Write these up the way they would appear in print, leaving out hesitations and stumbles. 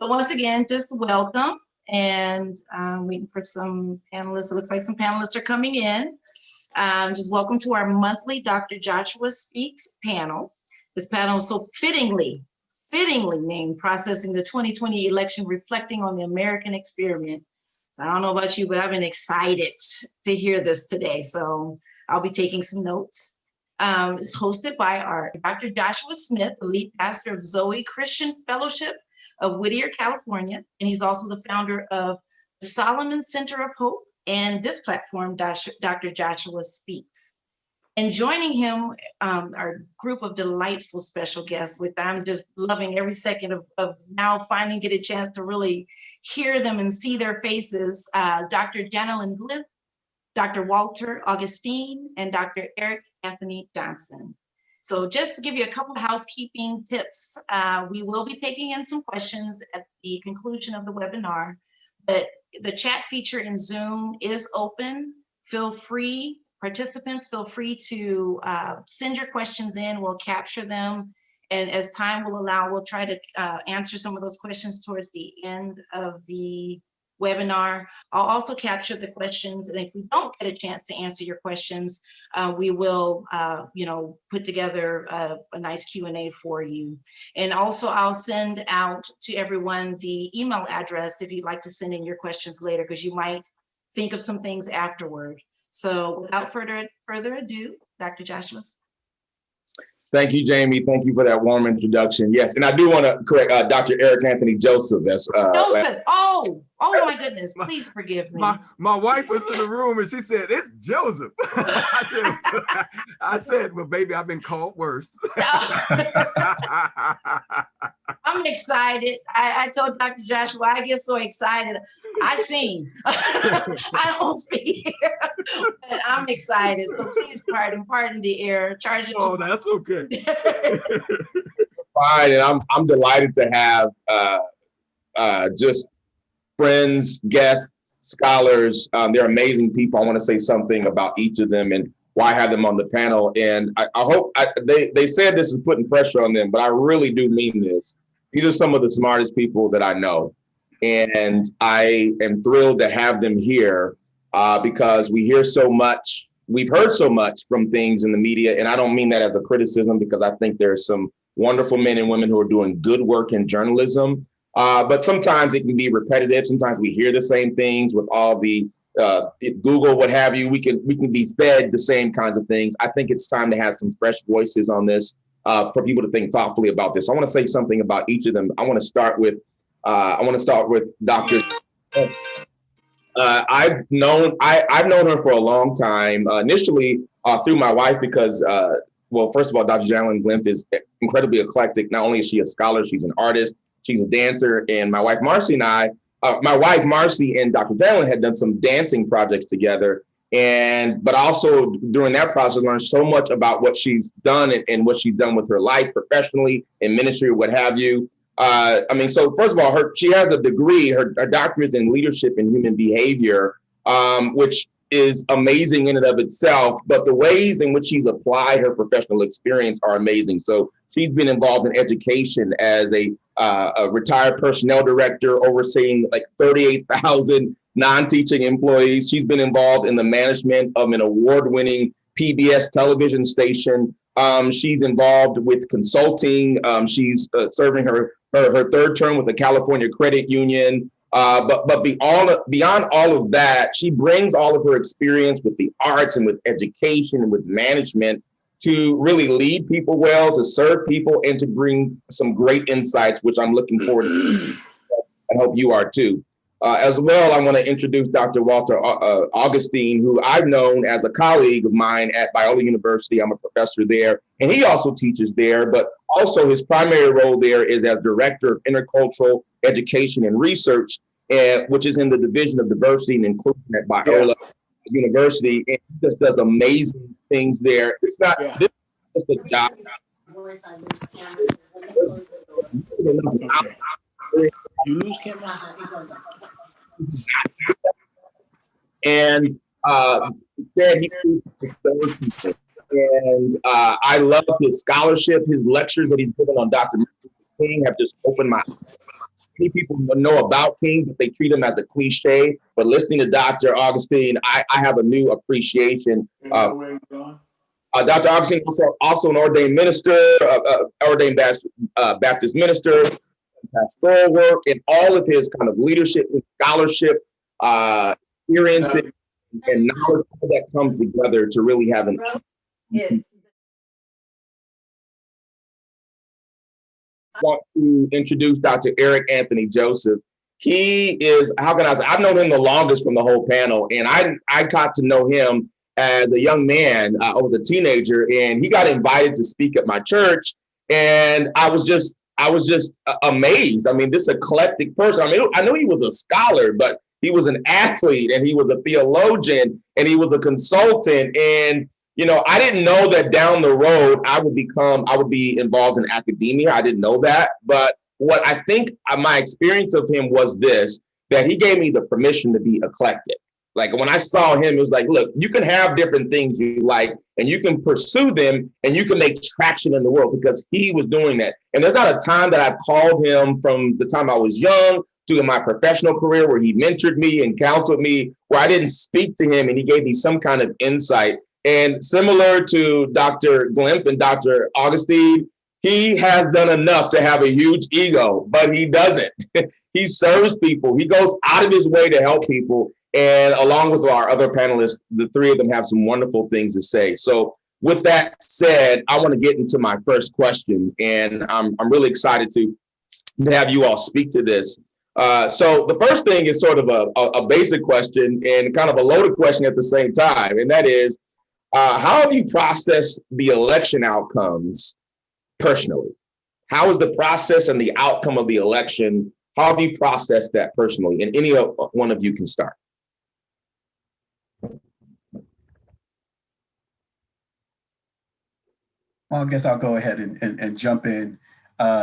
So once again, just welcome, and I'm waiting for some panelists. It looks like some panelists are coming in. Just welcome to our monthly Dr. Joshua Speaks panel. This panel is so fittingly named Processing the 2020 Election, Reflecting on the American Experiment. So I don't know about you, but I've been excited to hear this today. So I'll be taking some notes. It's hosted by our Dr. Joshua Smith, the lead pastor of Zoe Christian Fellowship of Whittier, California. And he's also the founder of the Solomon Center of Hope and this platform, Dr. Joshua Speaks. And joining him are a group of delightful special guests, which I'm just loving every second of now finally get a chance to really hear them and see their faces. Dr. Janalyn Glymph, Dr. Walter Augustine, and Dr. Eric Anthony Johnson. So just to give you a couple of housekeeping tips, we will be taking in some questions at the conclusion of the webinar, but the chat feature in Zoom is open. Participants feel free to send your questions in, we'll capture them. And as time will allow, we'll try to answer some of those questions towards the end of the webinar. I'll also capture the questions, and if we don't get a chance to answer your questions, we will put together a nice Q&A for you. And also I'll send out to everyone the email address if you'd like to send in your questions later, because you might think of some things afterward. So without further ado, Dr. Joshua. Thank you, Jamie. Thank you for that warm introduction. Yes, and I do want to correct Dr. Eric Anthony Joseph. That's Joseph. Oh my goodness! Please forgive me. My wife was in the room and she said, "It's Joseph." I said, "Well, baby, I've been called worse." I'm excited. I told Dr. Joshua, I get so excited. I sing. I don't speak, but I'm excited. So please pardon the error. Charge it. Oh, that's okay. Fine, and I'm delighted to have just friends, guests, scholars. They're amazing people. I want to say something about each of them and why I have them on the panel. And I hope they said this is putting pressure on them, but I really do mean this. These are some of the smartest people that I know. And I am thrilled to have them here because we hear so much. We've heard so much from things in the media. And I don't mean that as a criticism, because I think there's some wonderful men and women who are doing good work in journalism. But sometimes it can be repetitive. Sometimes we hear the same things with all the Google, what have you. We can be fed the same kinds of things. I think it's time to have some fresh voices on this for people to think thoughtfully about this. I want to say something about each of them. I want to start with Dr. I've known her for a long time, initially through my wife, because, well, first of all, Dr. Janalyn Glymph is incredibly eclectic. Not only is she a scholar, she's an artist, she's a dancer. And my wife, Marcy, and Dr. Janalyn had done some dancing projects together. But also during that process, learned so much about what she's done and what she's done with her life professionally, in ministry, what have you. So first of all, she has a degree, her doctorate in leadership and human behavior, which is amazing in and of itself, but the ways in which she's applied her professional experience are amazing. So she's been involved in education as a retired personnel director, overseeing like 38,000 non-teaching employees. She's been involved in the management of an award-winning PBS television station. She's involved with consulting. She's serving her third term with the California Credit Union. But beyond all of that, she brings all of her experience with the arts and with education and with management to really lead people well, to serve people, and to bring some great insights, which I'm looking forward to. I hope you are too. As well, I want to introduce Dr. Walter Augustine, who I've known as a colleague of mine at Biola University. I'm a professor there, and he also teaches there, but also his primary role there is as Director of Intercultural Education and Research, which is in the Division of Diversity and Inclusion at Biola University, and he just does amazing things there. It's not this is just a job. You lose camera. And I love his scholarship. His lectures that he's given on Dr. King have just opened my eyes. many people know about King, but they treat him as a cliche. But listening to Dr. Augustine, I have a new appreciation. Dr. Augustine also an ordained minister, ordained Baptist minister, pastoral work, and all of his kind of leadership and scholarship, experience and knowledge, all that comes together to really have an. I want to introduce Dr. Eric Anthony Joseph. He is, how can I say, I've known him the longest from the whole panel, and I got to know him as a young man. I was a teenager, and he got invited to speak at my church, and I was just amazed. I mean, this eclectic person. I mean, I knew he was a scholar, but he was an athlete, and he was a theologian, and he was a consultant, and I didn't know that down the road I would be involved in academia. I didn't know that. But what I think my experience of him was this, that he gave me the permission to be eclectic. Like when I saw him, it was like, look, you can have different things you like and you can pursue them and you can make traction in the world, because he was doing that. And there's not a time that I've called him from the time I was young to my professional career where he mentored me and counseled me, where I didn't speak to him and he gave me some kind of insight. And similar to Dr. Glymph and Dr. Augustine, he has done enough to have a huge ego, but he doesn't. He serves people. He goes out of his way to help people. And along with our other panelists, the three of them have some wonderful things to say. So with that said, I want to get into my first question, and I'm really excited to have you all speak to this. So the first thing is sort of a basic question and kind of a loaded question at the same time, and that is, how have you processed the election outcomes personally? How is the process and the outcome of the election? How have you processed that personally? And any one of you can start. Well, I guess I'll go ahead and jump in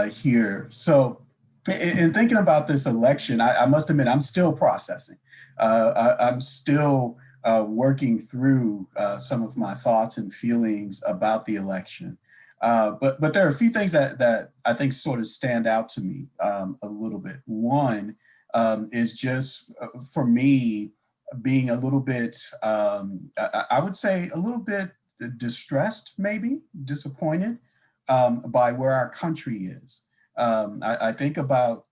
here. So in thinking about this election, I must admit, I'm still processing. I'm still working through some of my thoughts and feelings about the election. But there are a few things that I think sort of stand out to me a little bit. One is just for me being a little bit, I would say a little bit distressed, maybe disappointed by where our country is. I think about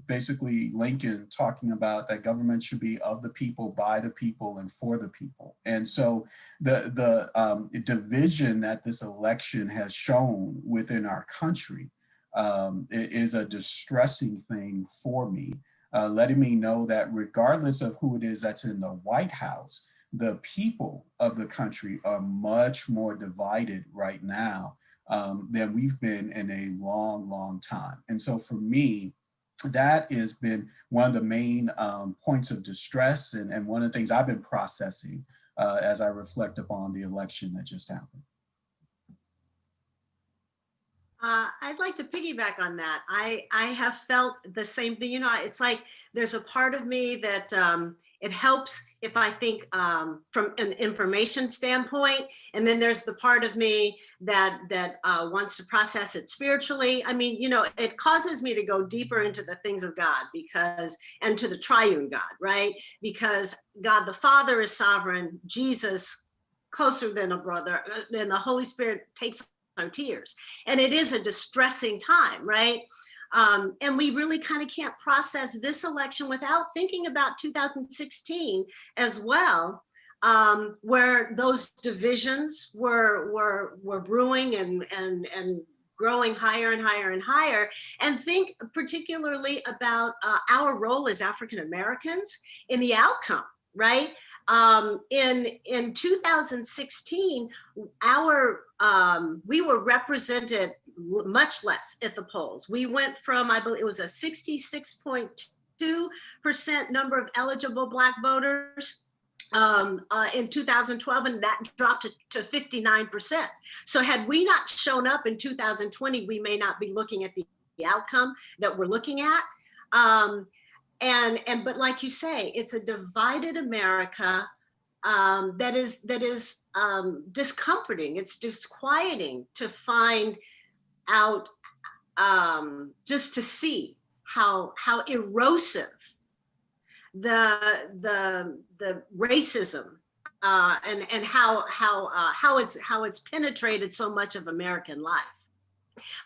basically Lincoln talking about that government should be of the people, by the people, and for the people. And so the division that this election has shown within our country is a distressing thing for me, letting me know that regardless of who it is that's in the White House, the people of the country are much more divided right now than we've been in a long, long time. And so for me, that has been one of the main points of distress and one of the things I've been processing as I reflect upon the election that just happened. I'd like to piggyback on that. I have felt the same thing. It's like there's a part of me that it helps if I think from an information standpoint, and then there's the part of me that wants to process it spiritually. I mean, it causes me to go deeper into the things of God and to the triune God, right? Because God the Father is sovereign, Jesus closer than a brother, and the Holy Spirit takes our tears. And it is a distressing time, right? And we really kind of can't process this election without thinking about 2016 as well, where those divisions were brewing and growing higher and higher and higher. And think particularly about our role as African Americans in the outcome, right? In 2016, we were represented much less at the polls. We went from, I believe it was a 66.2% number of eligible Black voters in 2012, and that dropped to 59%. So had we not shown up in 2020, we may not be looking at the outcome that we're looking at. But like you say, it's a divided America that is discomforting. It's disquieting to find out, just to see how erosive the racism and how it's penetrated so much of American life.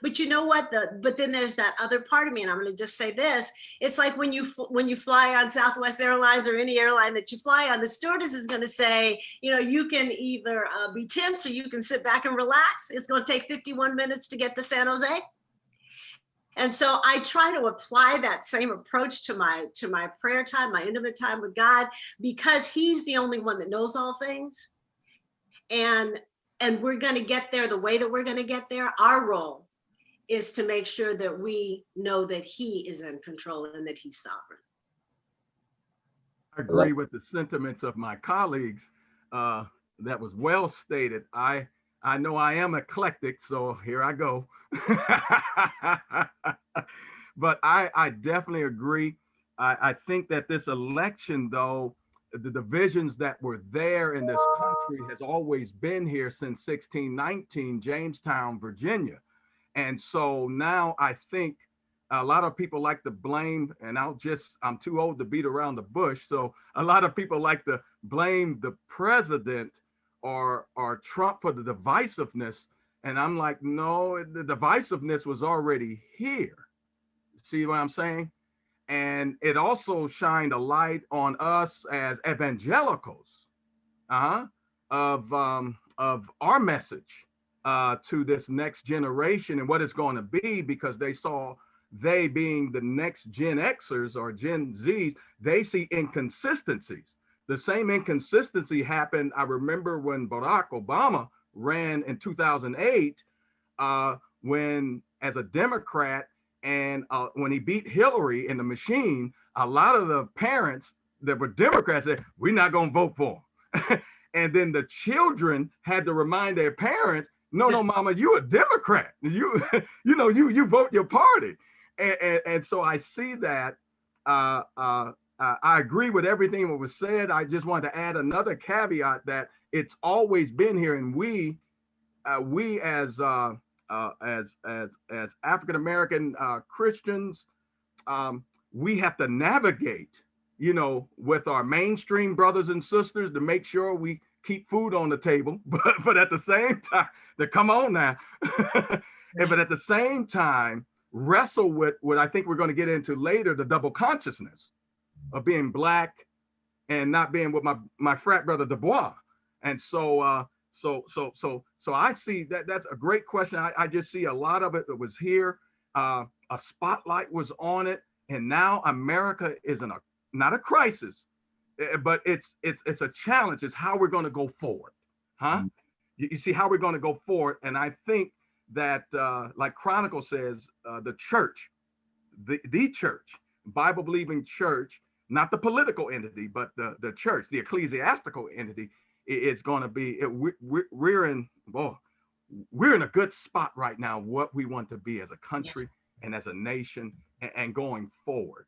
But you know what? But then there's that other part of me, and I'm going to just say this: it's like when you fly on Southwest Airlines or any airline that you fly on, the stewardess is going to say, you know, you can either be tense or you can sit back and relax. It's going to take 51 minutes to get to San Jose. And so I try to apply that same approach to my prayer time, my intimate time with God, because He's the only one that knows all things. And we're going to get there the way that we're going to get there. Our role is to make sure that we know that He is in control and that He's sovereign. I agree with the sentiments of my colleagues. That was well stated. I know I am eclectic, so here I go. But I definitely agree. I think that this election, though, the divisions that were there in this country has always been here since 1619, Jamestown, Virginia. And so now I think a lot of people like to blame, and I'm too old to beat around the bush. So a lot of people like to blame the president or Trump for the divisiveness. And I'm like, no, the divisiveness was already here. See what I'm saying? And it also shined a light on us as evangelicals of our message to this next generation and what it's going to be, because they being the next Gen Xers or Gen Zs, they see inconsistencies. The same inconsistency happened. I remember when Barack Obama ran in 2008, when as a Democrat, and when he beat Hillary in the machine, a lot of the parents that were Democrats said, we're not going to vote for him. And then the children had to remind their parents, no, mama, you a Democrat. You vote your party. And so I see that. I agree with everything that was said. I just wanted to add another caveat that it's always been here, and we as African American Christians, we have to navigate, with our mainstream brothers and sisters to make sure we keep food on the table, but at the same time, come on now, but at the same time, wrestle with what I think we're going to get into later, the double consciousness of being Black and not being with my frat brother Du Bois. And so I see that's a great question. I just see a lot of it that was here. A spotlight was on it, and now America is in not a crisis, but it's a challenge. It's how we're going to go forward, huh? You see how we're going to go forward, and I think that like Chronicle says, the church, the church, Bible believing church, not the political entity, but the church, the ecclesiastical entity, is going to be. We're in a good spot right now. What we want to be as a country and as a nation, and going forward.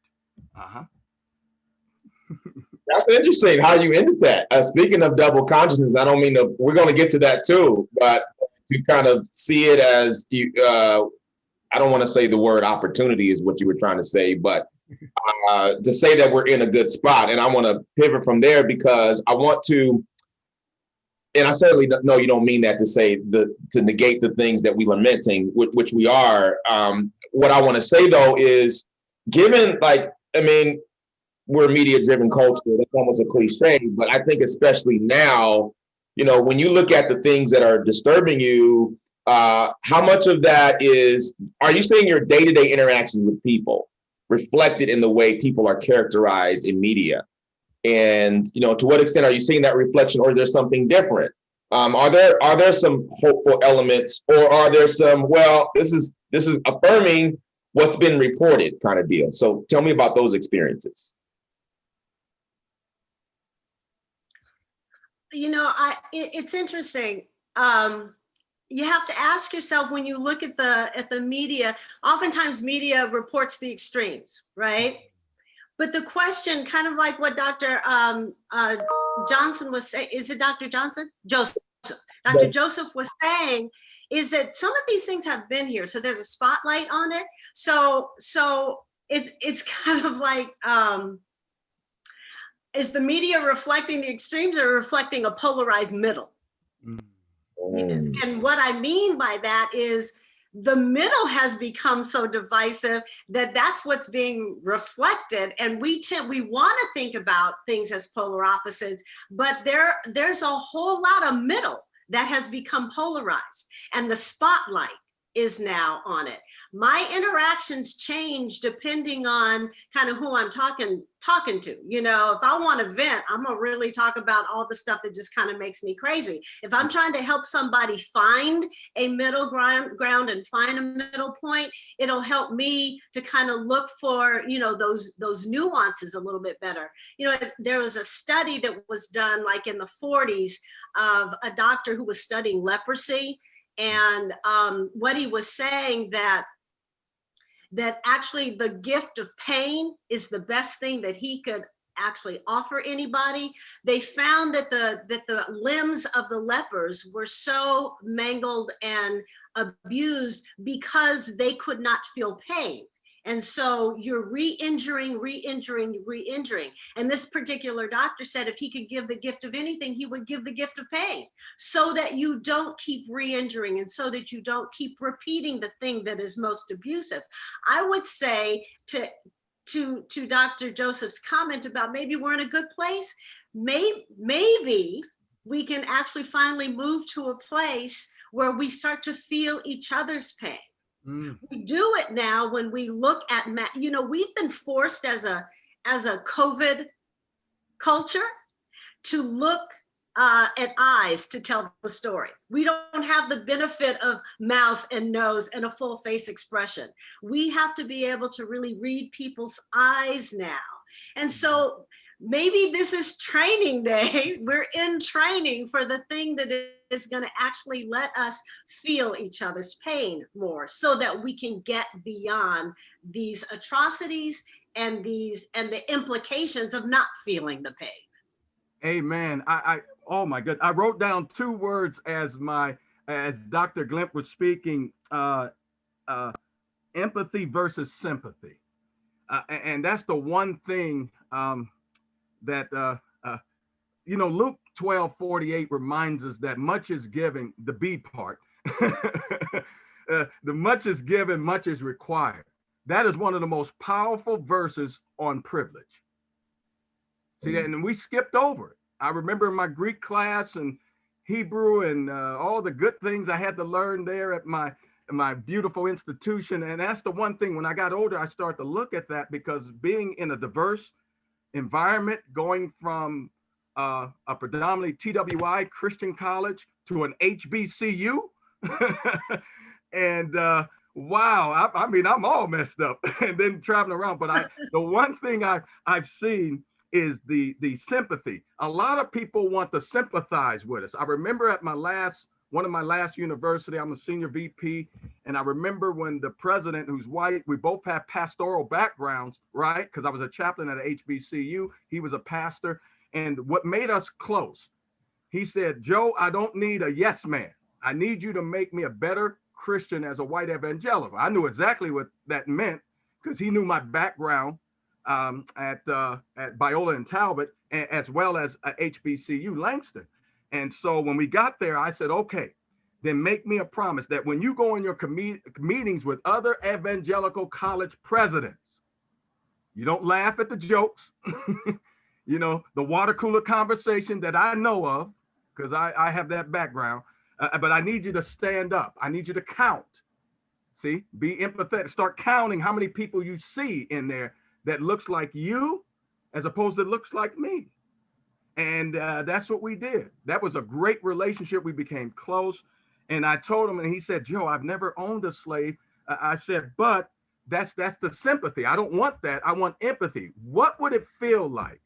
That's interesting how you ended that. Speaking of double consciousness, I don't mean to. We're going to get to that too, but to kind of see it as you. I don't want to say the word opportunity is what you were trying to say, but to say that we're in a good spot, and I want to pivot from there because I want to. And I certainly know you don't mean that to say to negate the things that we're lamenting, which we are. What I want to say though is, given we're a media-driven culture. That's almost a cliche, but I think especially now, when you look at the things that are disturbing you, how much of that are you seeing your day-to-day interactions with people reflected in the way people are characterized in media? And, to what extent are you seeing that reflection, or is there something different? Are there some hopeful elements, or are there some, well, this is affirming what's been reported kind of deal? So tell me about those experiences. It's interesting. You have to ask yourself, when you look at the media, oftentimes media reports the extremes, right? But the question, kind of like what Dr. Johnson was saying, is it Dr. Johnson? Joseph. Dr. Joseph was saying is that some of these things have been here. So there's a spotlight on it. So it's kind of like, is the media reflecting the extremes or reflecting a polarized middle? And what I mean by that is the middle has become so divisive that that's what's being reflected. And we want to think about things as polar opposites, but there's a whole lot of middle that has become polarized, and the spotlight is now on it. My interactions change depending on kind of who I'm talking to. You know, if I want to vent, I'm gonna really talk about all the stuff that just kind of makes me crazy. If I'm trying to help somebody find a middle ground and find a middle point, it'll help me to kind of look for, you know, those nuances a little bit better. You know, there was a study that was done like in the 40s of a doctor who was studying leprosy. And what he was saying that actually the gift of pain is the best thing that he could actually offer anybody. They found that the limbs of the lepers were so mangled and abused because they could not feel pain. And so you're re-injuring. And this particular doctor said if he could give the gift of anything, he would give the gift of pain, so that you don't keep re-injuring and so that you don't keep repeating the thing that is most abusive. I would say to Dr. Joseph's comment about maybe we're in a good place, maybe we can actually finally move to a place where we start to feel each other's pain. We do it now when we look at, you know, we've been forced as a COVID culture to look at eyes to tell the story. We don't have the benefit of mouth and nose and a full face expression. We have to be able to really read people's eyes now. And so maybe this is training day. We're in training for the thing that is going to actually let us feel each other's pain more, so that we can get beyond these atrocities and the implications of not feeling the pain. Amen. Oh my goodness. I wrote down two words as Dr. Glymph was speaking, empathy versus sympathy. And that's the one thing that, you know, Luke 12:48 reminds us that much is given, the B part, the much is given, much is required. That is one of the most powerful verses on privilege. See that, and we skipped over it. I remember in my Greek class and Hebrew and all the good things I had to learn there at my beautiful institution. And that's the one thing, when I got older, I started to look at that, because being in a diverse environment, going from a predominantly TWI Christian college to an HBCU, and wow, I mean, I'm all messed up and then traveling around. But the one thing I've seen is the sympathy. A lot of people want to sympathize with us. I remember at one of my last university, I'm a senior VP, and I remember when the president, who's white, we both have pastoral backgrounds, right? Because I was a chaplain at a HBCU, he was a pastor, and what made us close, he said, "Joe, I don't need a yes man. I need you to make me a better Christian as a white evangelical." I knew exactly what that meant, because he knew my background at Biola and Talbot, as well as HBCU Langston. And so when we got there, I said, okay, then make me a promise that when you go in your meetings with other evangelical college presidents, you don't laugh at the jokes, you know, the water cooler conversation that I know of, because I have that background, but I need you to stand up. I need you to count. See, be empathetic, start counting how many people you see in there that looks like you as opposed to looks like me. And that's what we did. That was a great relationship. We became close. And I told him, and he said, "Joe, I've never owned a slave." I said, "But that's the sympathy. I don't want that. I want empathy. What would it feel like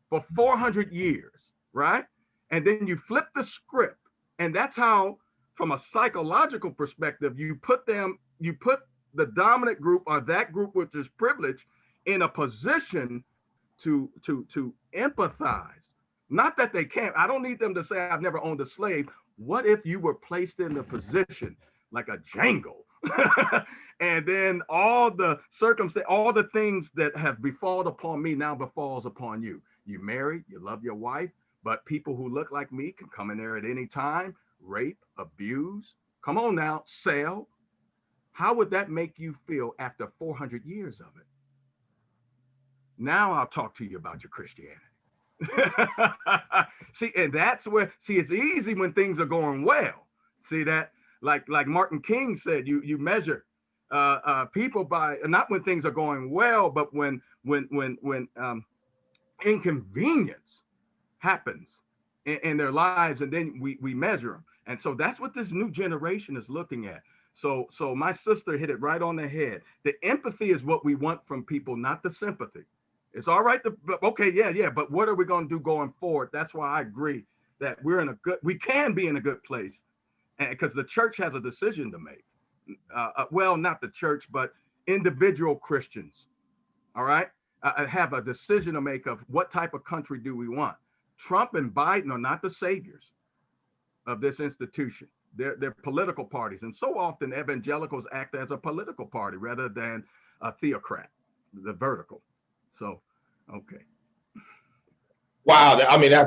for 400 years, right?" And then you flip the script. And that's how, from a psychological perspective, you put the dominant group, or that group which is privileged, in a position to empathize. Not that they can't. I don't need them to say, "I've never owned a slave." What if you were placed in the position like a Django, And then all the all the things that have befallen upon me now befalls upon you. You married, you love your wife, but people who look like me can come in there at any time, rape, abuse. Come on now, sell. How would that make you feel after 400 years of it? Now I'll talk to you about your Christianity. See, and that's where, see, it's easy when things are going well. See that, like Martin King said, you measure people by not when things are going well, but when inconvenience happens in their lives, and then we measure them. And so that's what this new generation is looking at. So my sister hit it right on the head. The empathy is what we want from people, not the sympathy. It's all right to, okay, yeah, but what are we going to do going forward? That's why I agree that we can be in a good place, and because the church has a decision to make. Well, not the church, but individual Christians. All right, have a decision to make of what type of country do we want. Trump and Biden are not the saviors of this institution. They're political parties, and so often evangelicals act as a political party rather than a theocrat, the vertical. So, okay. Wow. I mean, I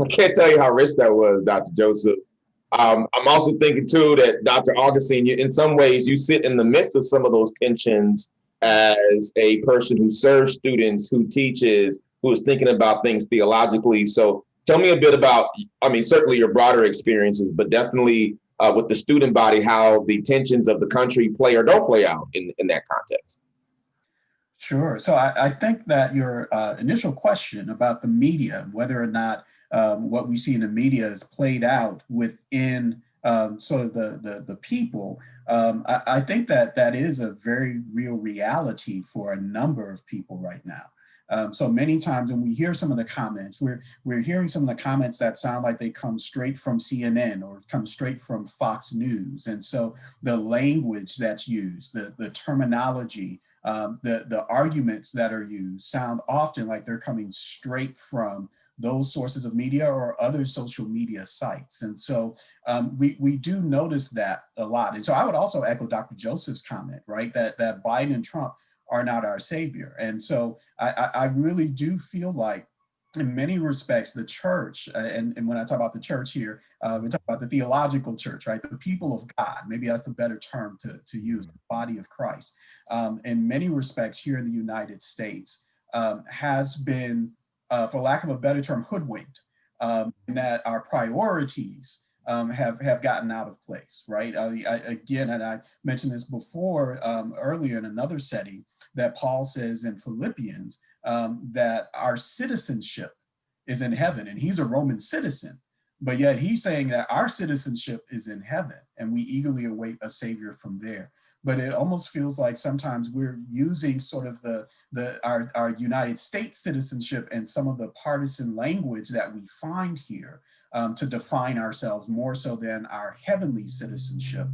can't tell you how rich that was, Dr. Joseph. I'm also thinking too that Dr. Augustine, in some ways, you sit in the midst of some of those tensions as a person who serves students, who teaches, who is thinking about things theologically. So tell me a bit about, I mean, certainly your broader experiences, but definitely with the student body, how the tensions of the country play or don't play out in that context. Sure. So I think that your initial question about the media, whether or not what we see in the media is played out within sort of the people, I think that is a very real reality for a number of people right now. So many times when we hear some of the comments, we're hearing some of the comments that sound like they come straight from CNN or come straight from Fox News. And so the language that's used, the terminology, the arguments that are used sound often like they're coming straight from those sources of media or other social media sites. And so we do notice that a lot. And so I would also echo Dr. Joseph's comment, right, that Biden and Trump are not our savior. And so I really do feel like in many respects, the church, and when I talk about the church here, we talk about the theological church, right? The people of God, maybe that's a better term to use, the body of Christ. In many respects here in the United States has been, for lack of a better term, hoodwinked, in that our priorities have gotten out of place, right? Again, and I mentioned this before earlier in another setting, that Paul says in Philippians that our citizenship is in heaven, and he's a Roman citizen, but yet he's saying that our citizenship is in heaven, and we eagerly await a savior from there. But it almost feels like sometimes we're using sort of our United States citizenship and some of the partisan language that we find here to define ourselves more so than our heavenly citizenship,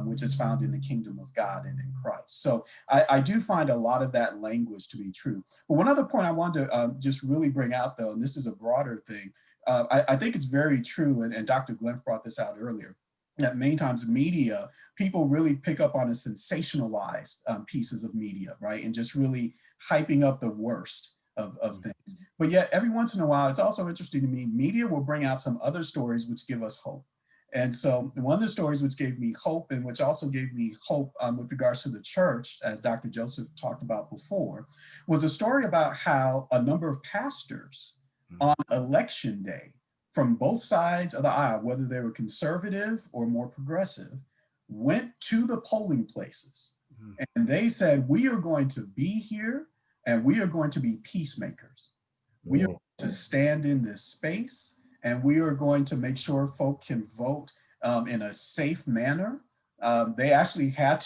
which is found in the kingdom of God and in Christ. So I do find a lot of that language to be true. But one other point I wanted to just really bring out, though, and this is a broader thing, I think it's very true, and Dr. Glymph brought this out earlier, that many times media, people really pick up on the sensationalized pieces of media, right? And just really hyping up the worst of things. But yet every once in a while, it's also interesting to me, media will bring out some other stories which give us hope. And so one of the stories which gave me hope, and which also gave me hope with regards to the church, as Dr. Joseph talked about before, was a story about how a number of pastors on election day from both sides of the aisle, whether they were conservative or more progressive, went to the polling places. And they said, we are going to be here and we are going to be peacemakers. We are going to stand in this space and we are going to make sure folk can vote in a safe manner. They actually had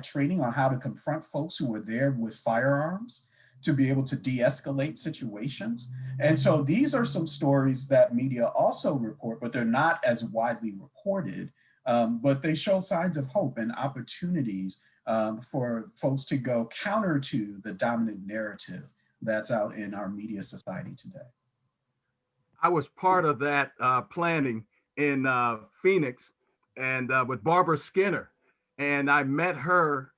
training on how to confront folks who were there with firearms to be able to de-escalate situations. And so these are some stories that media also report, but they're not as widely reported, but they show signs of hope and opportunities for folks to go counter to the dominant narrative that's out in our media society today. I was part of that planning in Phoenix, and with Barbara Skinner. And I met her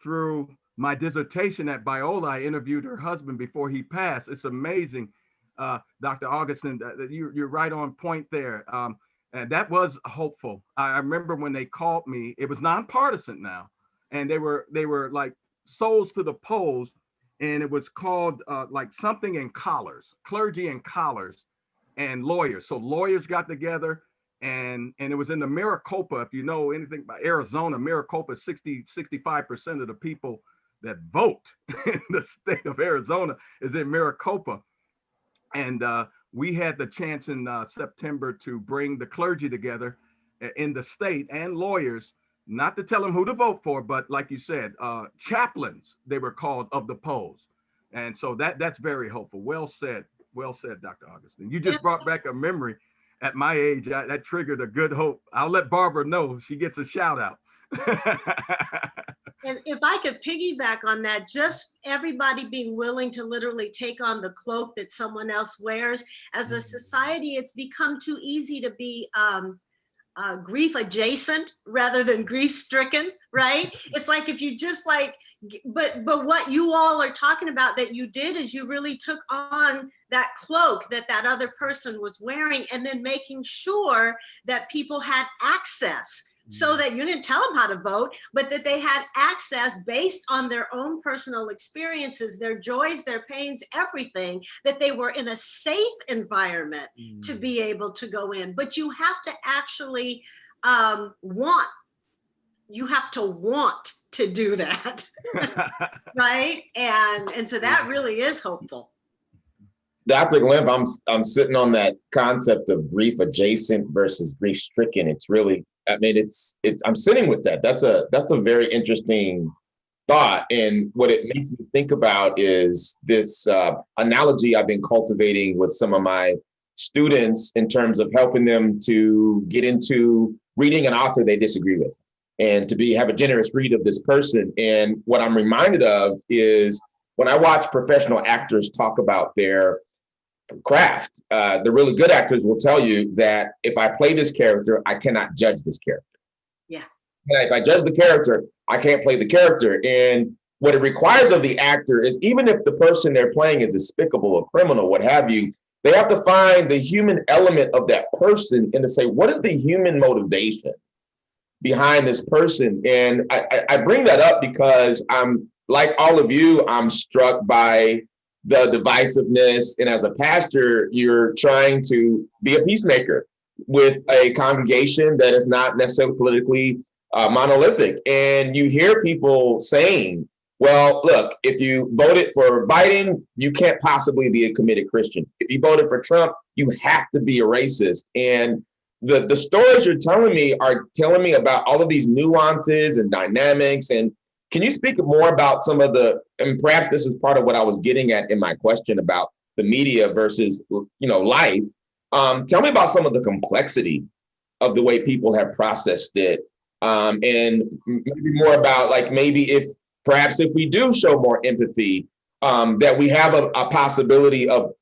through my dissertation at Biola. I interviewed her husband before he passed. It's amazing, Dr. Augustine, that you're right on point there. And that was hopeful. I remember when they called me, it was nonpartisan now, and they were like souls to the polls, and it was called like something in collars, clergy in collars, and lawyers. So lawyers got together, and it was in the Maricopa. If you know anything about Arizona, Maricopa, 65% of the people that vote in the state of Arizona is in Maricopa. And we had the chance in September to bring the clergy together in the state and lawyers, not to tell them who to vote for, but like you said, chaplains, they were called, of the polls. And so that's very hopeful. Well said, Dr. Augustine. You just brought back a memory. At my age, that triggered a good hope. I'll let Barbara know. She gets a shout out. And if I could piggyback on that, just everybody being willing to literally take on the cloak that someone else wears. As a society, it's become too easy to be grief adjacent rather than grief stricken, right? It's like if you just like, but what you all are talking about that you did is you really took on that cloak that other person was wearing, and then making sure that people had access, so that you didn't tell them how to vote, but that they had access based on their own personal experiences, their joys, their pains, everything, that they were in a safe environment to be able to go in. But you have to actually want to do that, right? And so that really is hopeful. Dr. Glymph, I'm sitting on that concept of grief adjacent versus grief stricken. It's really, I mean, it's I'm sitting with that. That's a very interesting thought. And what it makes me think about is this analogy I've been cultivating with some of my students in terms of helping them to get into reading an author they disagree with, and to have a generous read of this person. And what I'm reminded of is when I watch professional actors talk about their craft, the really good actors will tell you that if I play this character, I cannot judge this character. Yeah. If I judge the character, I can't play the character. And what it requires of the actor is, even if the person they're playing is despicable, a criminal, what have you, they have to find the human element of that person and to say, what is the human motivation behind this person? And I bring that up because I'm, like all of you, I'm struck by the divisiveness. And as a pastor, you're trying to be a peacemaker with a congregation that is not necessarily politically monolithic. And you hear people saying, well, look, if you voted for Biden, you can't possibly be a committed Christian. If you voted for Trump, you have to be a racist. And the stories you're telling me are telling me about all of these nuances and dynamics. And can you speak more about some of the, and perhaps this is part of what I was getting at in my question about the media versus, life. Tell me about some of the complexity of the way people have processed it. And maybe more about, like, maybe if we do show more empathy, that we have a possibility of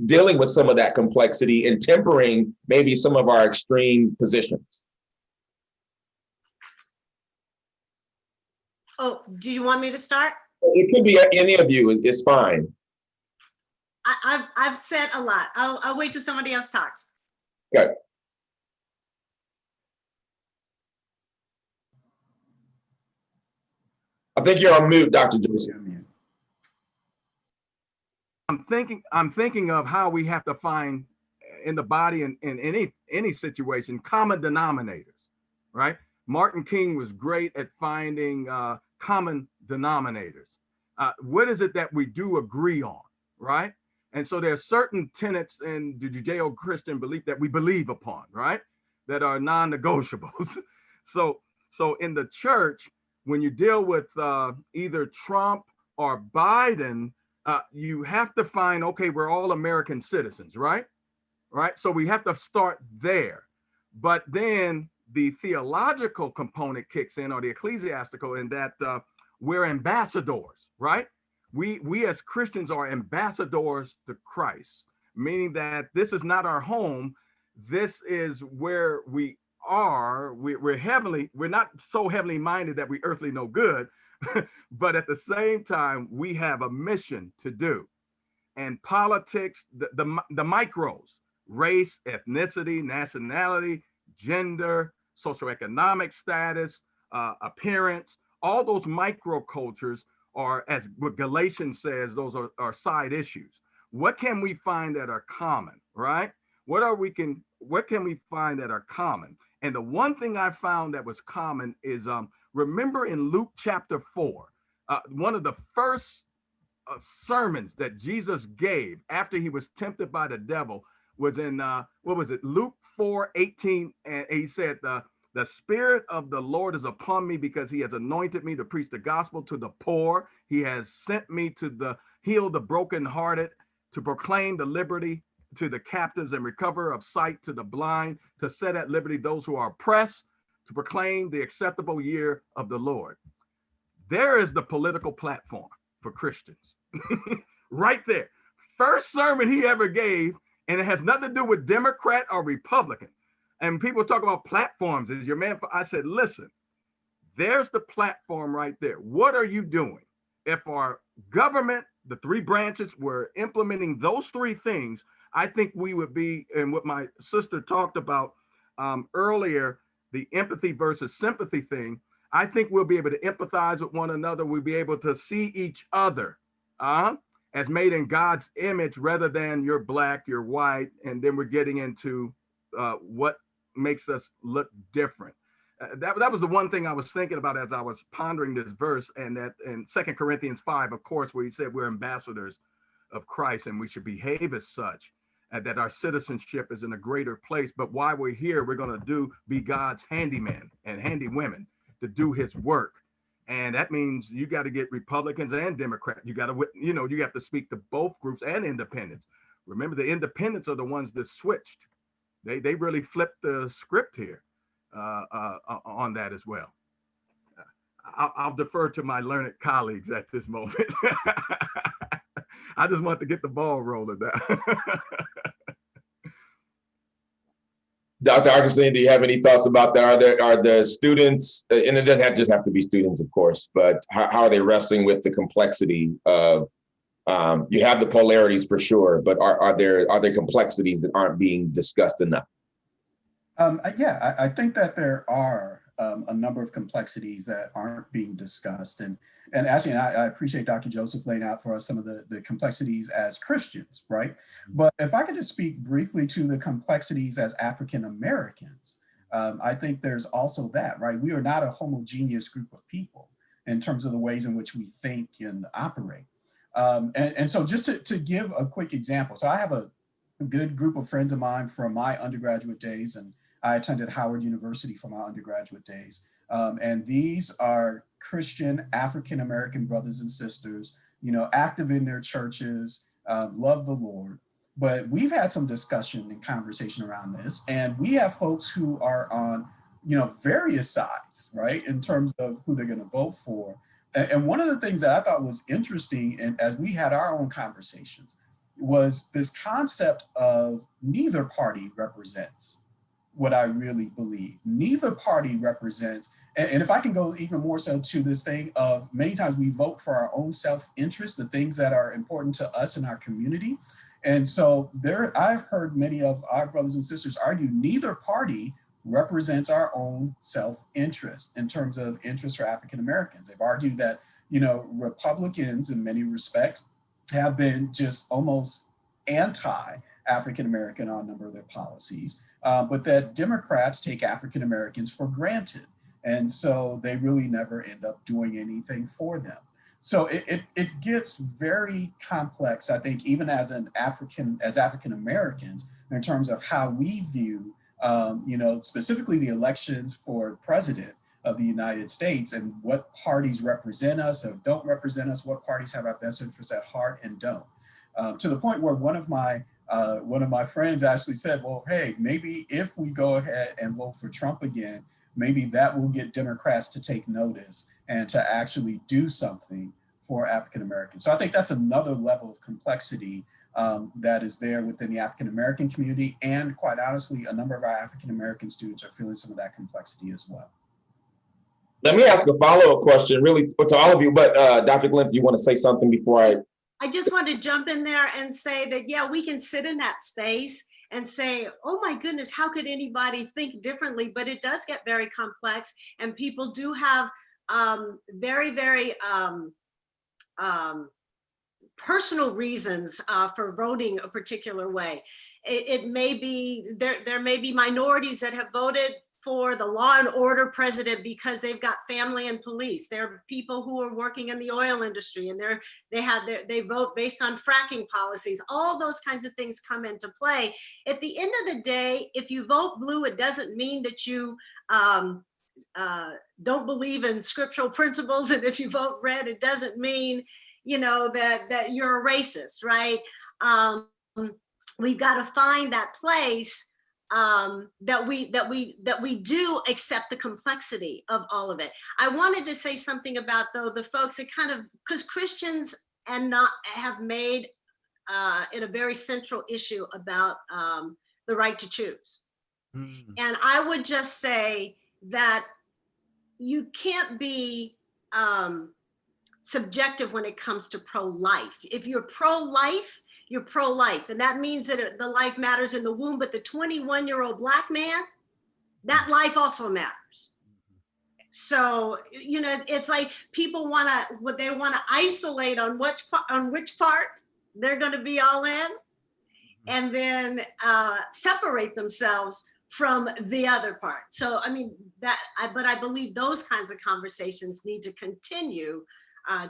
dealing with some of that complexity and tempering maybe some of our extreme positions. Oh, do you want me to start? It could be any of you. It's fine. I've said a lot. I'll wait till somebody else talks. Okay. I think you're on mute, Dr. Joseph. I'm thinking of how we have to find in the body and in any situation common denominators, right? Martin King was great at finding common denominators. What is it that we do agree on, right? And so there are certain tenets in the Judeo-Christian belief that we believe upon, right? That are non-negotiables. So in the church, when you deal with either Trump or Biden, you have to find, okay, we're all American citizens, right? Right. So we have to start there. But then the theological component kicks in, or the ecclesiastical, in that we're ambassadors, right? We as Christians are ambassadors to Christ, meaning that this is not our home. This is where we we're not so heavenly minded that we earthly no good, but at the same time, we have a mission to do. And politics, the micros, race, ethnicity, nationality, gender, socioeconomic status, appearance, all those microcultures are, as what Galatians says, those are side issues. What can we find that are common, right? What can we find that are common? And the one thing I found that was common is remember in Luke chapter 4, one of the first sermons that Jesus gave after he was tempted by the devil was in what was it, Luke 4:18, and he said, the Spirit of the Lord is upon me because he has anointed me to preach the gospel to the poor. He has sent me to heal the brokenhearted, to proclaim the liberty to the captives and recover of sight to the blind, to set at liberty those who are oppressed, to proclaim the acceptable year of the Lord. There is the political platform for Christians. Right there. First sermon he ever gave, and it has nothing to do with Democrat or Republican. And people talk about platforms. Is your man? I said, listen, there's the platform right there. What are you doing? If our government, the three branches, were implementing those three things, I think we would be, and what my sister talked about earlier, the empathy versus sympathy thing, I think we'll be able to empathize with one another. We'll be able to see each other as made in God's image rather than you're black, you're white, and then we're getting into what makes us look different. That was the one thing I was thinking about as I was pondering this verse, and that in 2 Corinthians 5, of course, where he said we're ambassadors of Christ and we should behave as such, and that our citizenship is in a greater place. But while we're here, we're going to be God's handyman and handy women to do his work. And that means you got to get Republicans and Democrats. You got to, you have to speak to both groups and independents. Remember, the independents are the ones that switched. They really flipped the script here on that as well. I'll defer to my learned colleagues at this moment. I just want to get the ball rolling now. Dr. Augustine, do you have any thoughts about that? Are the students, and it doesn't just have to be students, of course, but how are they wrestling with the complexity of, you have the polarities for sure, but are there complexities that aren't being discussed enough? Yeah, I think that there are a number of complexities that aren't being discussed. And actually, I appreciate Dr. Joseph laying out for us some of the complexities as Christians, right? But if I could just speak briefly to the complexities as African Americans, I think there's also that, right? We are not a homogeneous group of people in terms of the ways in which we think and operate. And so just to give a quick example, so I have a good group of friends of mine from my undergraduate days, and I attended Howard University for my undergraduate days. And these are Christian African-American brothers and sisters, active in their churches, love the Lord. But we've had some discussion and conversation around this. And we have folks who are on, various sides, right, in terms of who they're going to vote for. And one of the things that I thought was interesting, and as we had our own conversations, was this concept of neither party represents what I really believe. Neither party represents, and if I can go even more so to this thing of many times we vote for our own self-interest, the things that are important to us in our community. And so I've heard many of our brothers and sisters argue neither party represents our own self-interest in terms of interest for African Americans. They've argued that, Republicans in many respects have been just almost anti-African American on a number of their policies, but that Democrats take African Americans for granted. And so they really never end up doing anything for them. So it gets very complex, I think, even as African Americans, in terms of how we view, specifically the elections for president of the United States and what parties represent us or don't represent us, what parties have our best interests at heart and don't. To the point where one of my friends actually said, well, hey, maybe if we go ahead and vote for Trump again, maybe that will get Democrats to take notice and to actually do something for African Americans. So I think that's another level of complexity that is there within the African American community. And quite honestly, a number of our African American students are feeling some of that complexity as well. Let me ask a follow-up question, really, to all of you, but Dr. Glymph, you want to say something before I just want to jump in there and say that, yeah, we can sit in that space and say, oh my goodness, how could anybody think differently? But it does get very complex, and people do have very, very personal reasons for voting a particular way. It may be, there may be minorities that have voted for the law and order president because they've got family in police. There are people who are working in the oil industry, and they vote based on fracking policies. All those kinds of things come into play. At the end of the day, if you vote blue, it doesn't mean that you don't believe in scriptural principles. And if you vote red, it doesn't mean, you know, that you're a racist, right? We've got to find that place that we do accept the complexity of all of it. I wanted to say something about, though, the folks that kind of, because Christians and not have made it a very central issue about the right to choose. And I would just say that you can't be subjective when it comes to pro-life. If you're pro-life, you're pro-life. And that means that the life matters in the womb, but the 21-year-old Black man, that life also matters. So, you know, it's like people want to isolate on which part they're going to be all in, and then separate themselves from the other part. So, I mean, but I believe those kinds of conversations need to continue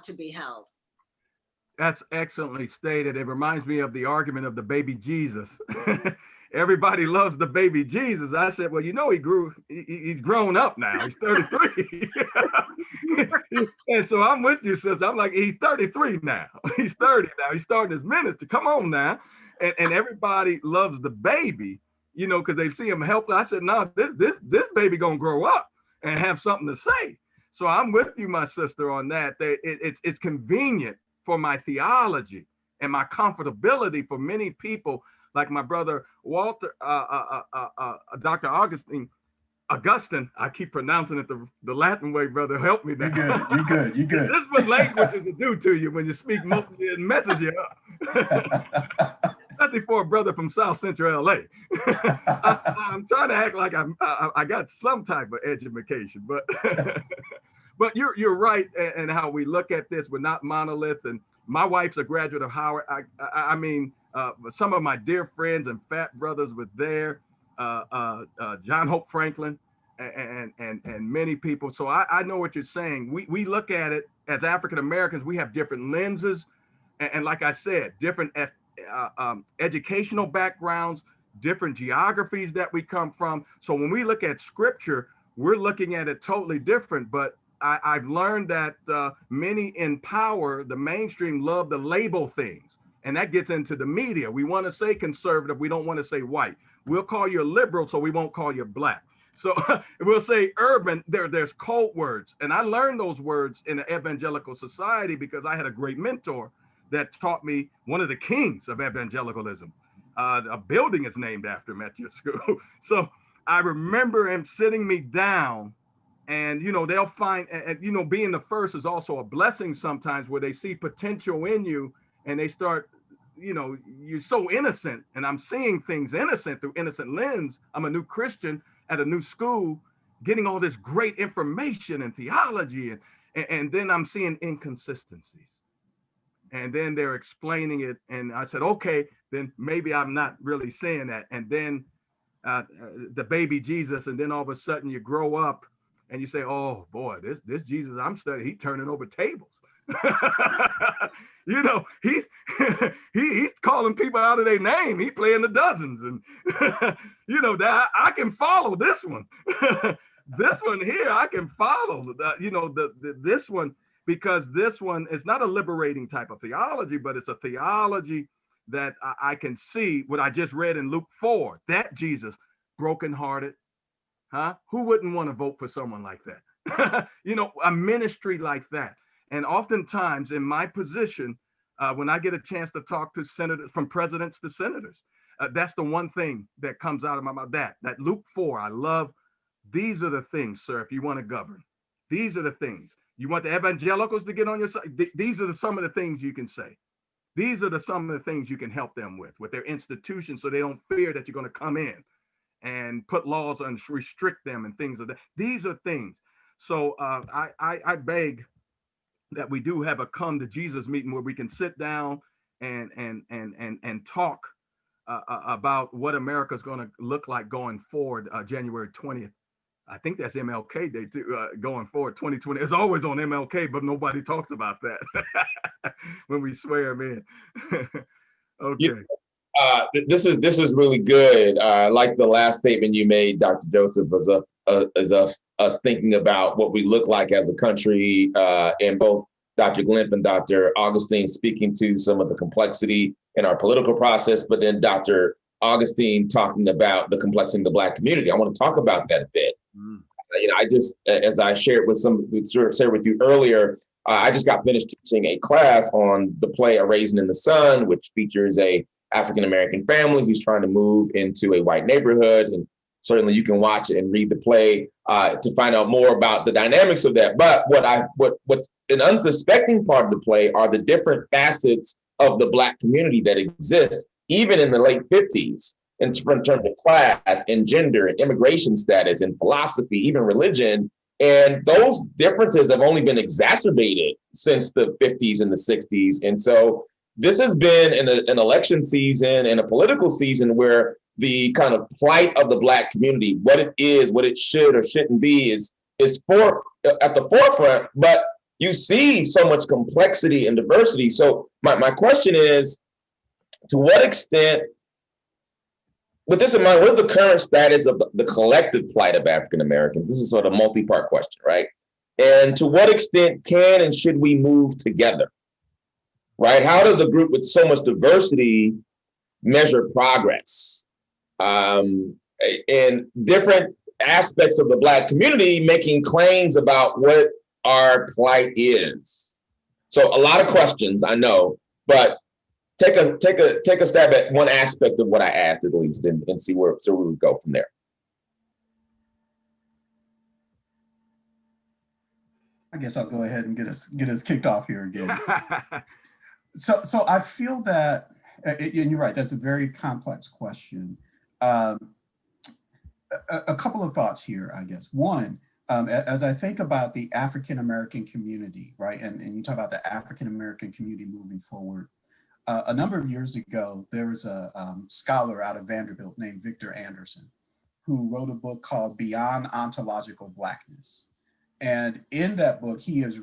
to be held. That's excellently stated. It reminds me of the argument of the baby Jesus. Everybody loves the baby Jesus. I said, well, you know, he's grown up now. He's 33. And so I'm with you, sister. I'm like, he's 33 now. He's 30 now. He's starting his ministry. Come on now. And everybody loves the baby, you know, because they see him helpless. I said, no, this baby gonna grow up and have something to say. So I'm with you, my sister, on that. It's convenient for my theology and my comfortability for many people, like my brother Walter, Dr. Augustine, I keep pronouncing it the Latin way, brother. Help me now. You're good. This is what languages will do to you when you speak multiple and messes you up. Especially for a brother from South Central LA. I'm trying to act like I got some type of education, but but you're right in how we look at this. We're not monolith, and my wife's a graduate of Howard. I mean, some of my dear friends and fat brothers were there. John Hope Franklin and many people. So I know what you're saying. We look at it as African Americans. We have different lenses, and like I said, different educational backgrounds, different geographies that we come from. So when we look at scripture, we're looking at it totally different. But I've learned that many in power, the mainstream, love to label things. And that gets into the media. We want to say conservative. We don't want to say white. We'll call you a liberal, so we won't call you black. So we'll say urban. There's code words. And I learned those words in the evangelical society because I had a great mentor that taught me, one of the kings of evangelicalism. A building is named after him at your school. So I remember him sitting me down, and, you know, they'll find, and, you know, being the first is also a blessing sometimes, where they see potential in you and they start, you know, you're so innocent, and I'm seeing things innocent through innocent lens. I'm a new Christian at a new school, getting all this great information and theology, and then I'm seeing inconsistencies. And then they're explaining it. And I said, okay, then maybe I'm not really saying that. And then the baby Jesus, and then all of a sudden you grow up and you say, oh boy, this Jesus I'm studying, he's turning over tables. You know, he's calling people out of their name. He playing the dozens. And you know, that I can follow this one. This one here, I can follow, you know, this one. Because this one is not a liberating type of theology, but it's a theology that I can see what I just read in Luke 4, that Jesus, brokenhearted, huh? Who wouldn't want to vote for someone like that? You know, a ministry like that. And oftentimes in my position, When I get a chance to talk to senators, from presidents to senators, that's the one thing that comes out of my mouth. That Luke 4, I love. These are the things, sir, if you want to govern. These are the things. You want the evangelicals to get on your side? These are some of the things you can say. These are some of the things you can help them with their institutions, so they don't fear that you're going to come in and put laws and restrict them and things of that. These are things. So I beg that we do have a come to Jesus meeting where we can sit down and talk about what America is going to look like going forward, January 20th. I think that's MLK Day too, going forward, 2020. It's always on MLK, but nobody talks about that when we swear them in. Okay. This is really good. Like the last statement you made, Dr. Joseph, as us thinking about what we look like as a country, and both Dr. Glymph and Dr. Augustine speaking to some of the complexity in our political process, but then Dr. Augustine talking about the complexity of the Black community. I want to talk about that a bit. I just, as I shared with you earlier, I just got finished teaching a class on the play A Raisin in the Sun, which features a African-American family who's trying to move into a white neighborhood. And certainly you can watch it and read the play to find out more about the dynamics of that. But what's an unsuspecting part of the play are the different facets of the Black community that exist, even in the late 50s, in terms of class and gender and immigration status and philosophy, even religion. And those differences have only been exacerbated since the 50s and the 60s. And so this has been an election season and a political season where the kind of plight of the Black community, what it is, what it should or shouldn't be, is at the forefront. But you see so much complexity and diversity. So my question is, to what extent, with this in mind, what is the current status of the collective plight of African Americans? This is sort of a multi-part question, right? And to what extent can and should we move together, right? How does a group with so much diversity measure progress? And different aspects of the Black community making claims about what our plight is. So a lot of questions, I know, but take a stab at one aspect of what I asked, at least, and see where we would go from there. I guess I'll go ahead and get us kicked off here again. So I feel that, and you're right, that's a very complex question. A couple of thoughts here, I guess. One, as I think about the African-American community, right, and you talk about the African-American community moving forward, a number of years ago, there was a scholar out of Vanderbilt named Victor Anderson, who wrote a book called Beyond Ontological Blackness. And in that book, he is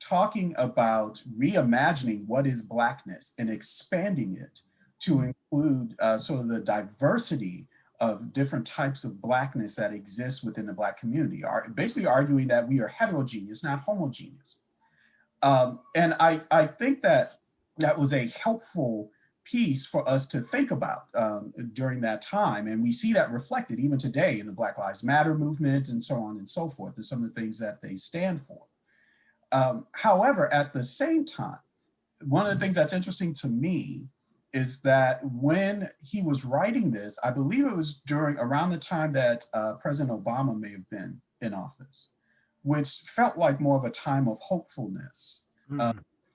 talking about reimagining what is Blackness and expanding it to include sort of the diversity of different types of Blackness that exists within the Black community, basically arguing that we are heterogeneous, not homogeneous. And I think that was a helpful piece for us to think about during that time. And we see that reflected even today in the Black Lives Matter movement and so on and so forth, and some of the things that they stand for. However, at the same time, one of the things that's interesting to me is that when he was writing this, I believe it was around the time that President Obama may have been in office, which felt like more of a time of hopefulness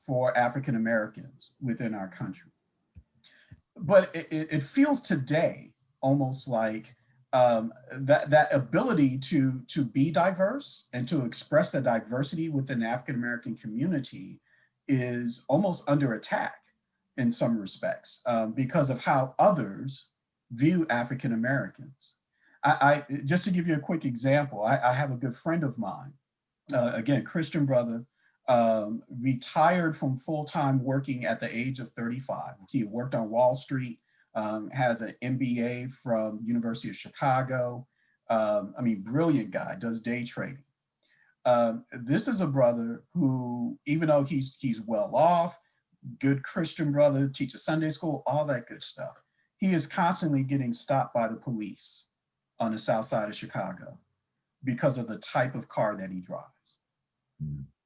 for African Americans within our country. But it feels today almost like that ability to be diverse and to express the diversity within the African American community is almost under attack in some respects because of how others view African Americans. I just to give you a quick example, I have a good friend of mine, again, Christian brother, retired from full-time working at the age of 35. He worked on Wall Street, has an MBA from University of Chicago. Brilliant guy, does day trading. This is a brother who, even though he's well off, good Christian brother, teaches Sunday school, all that good stuff, he is constantly getting stopped by the police on the south side of Chicago because of the type of car that he drives.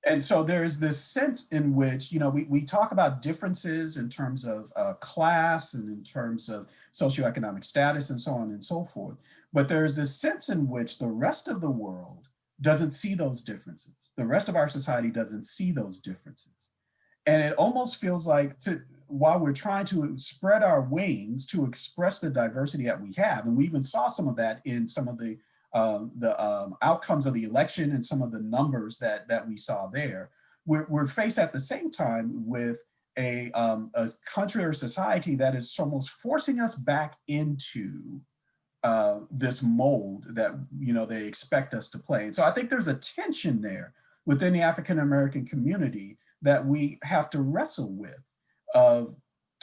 And so there's this sense in which, you know, we talk about differences in terms of class and in terms of socioeconomic status and so on and so forth. But there's this sense in which the rest of the world doesn't see those differences. The rest of our society doesn't see those differences. And it almost feels like while we're trying to spread our wings to express the diversity that we have, and we even saw some of that in some of the outcomes of the election and some of the numbers that we saw there, we're faced at the same time with a country or society that is almost forcing us back into this mold that, you know, they expect us to play. And so I think there's a tension there within the African-American community that we have to wrestle with.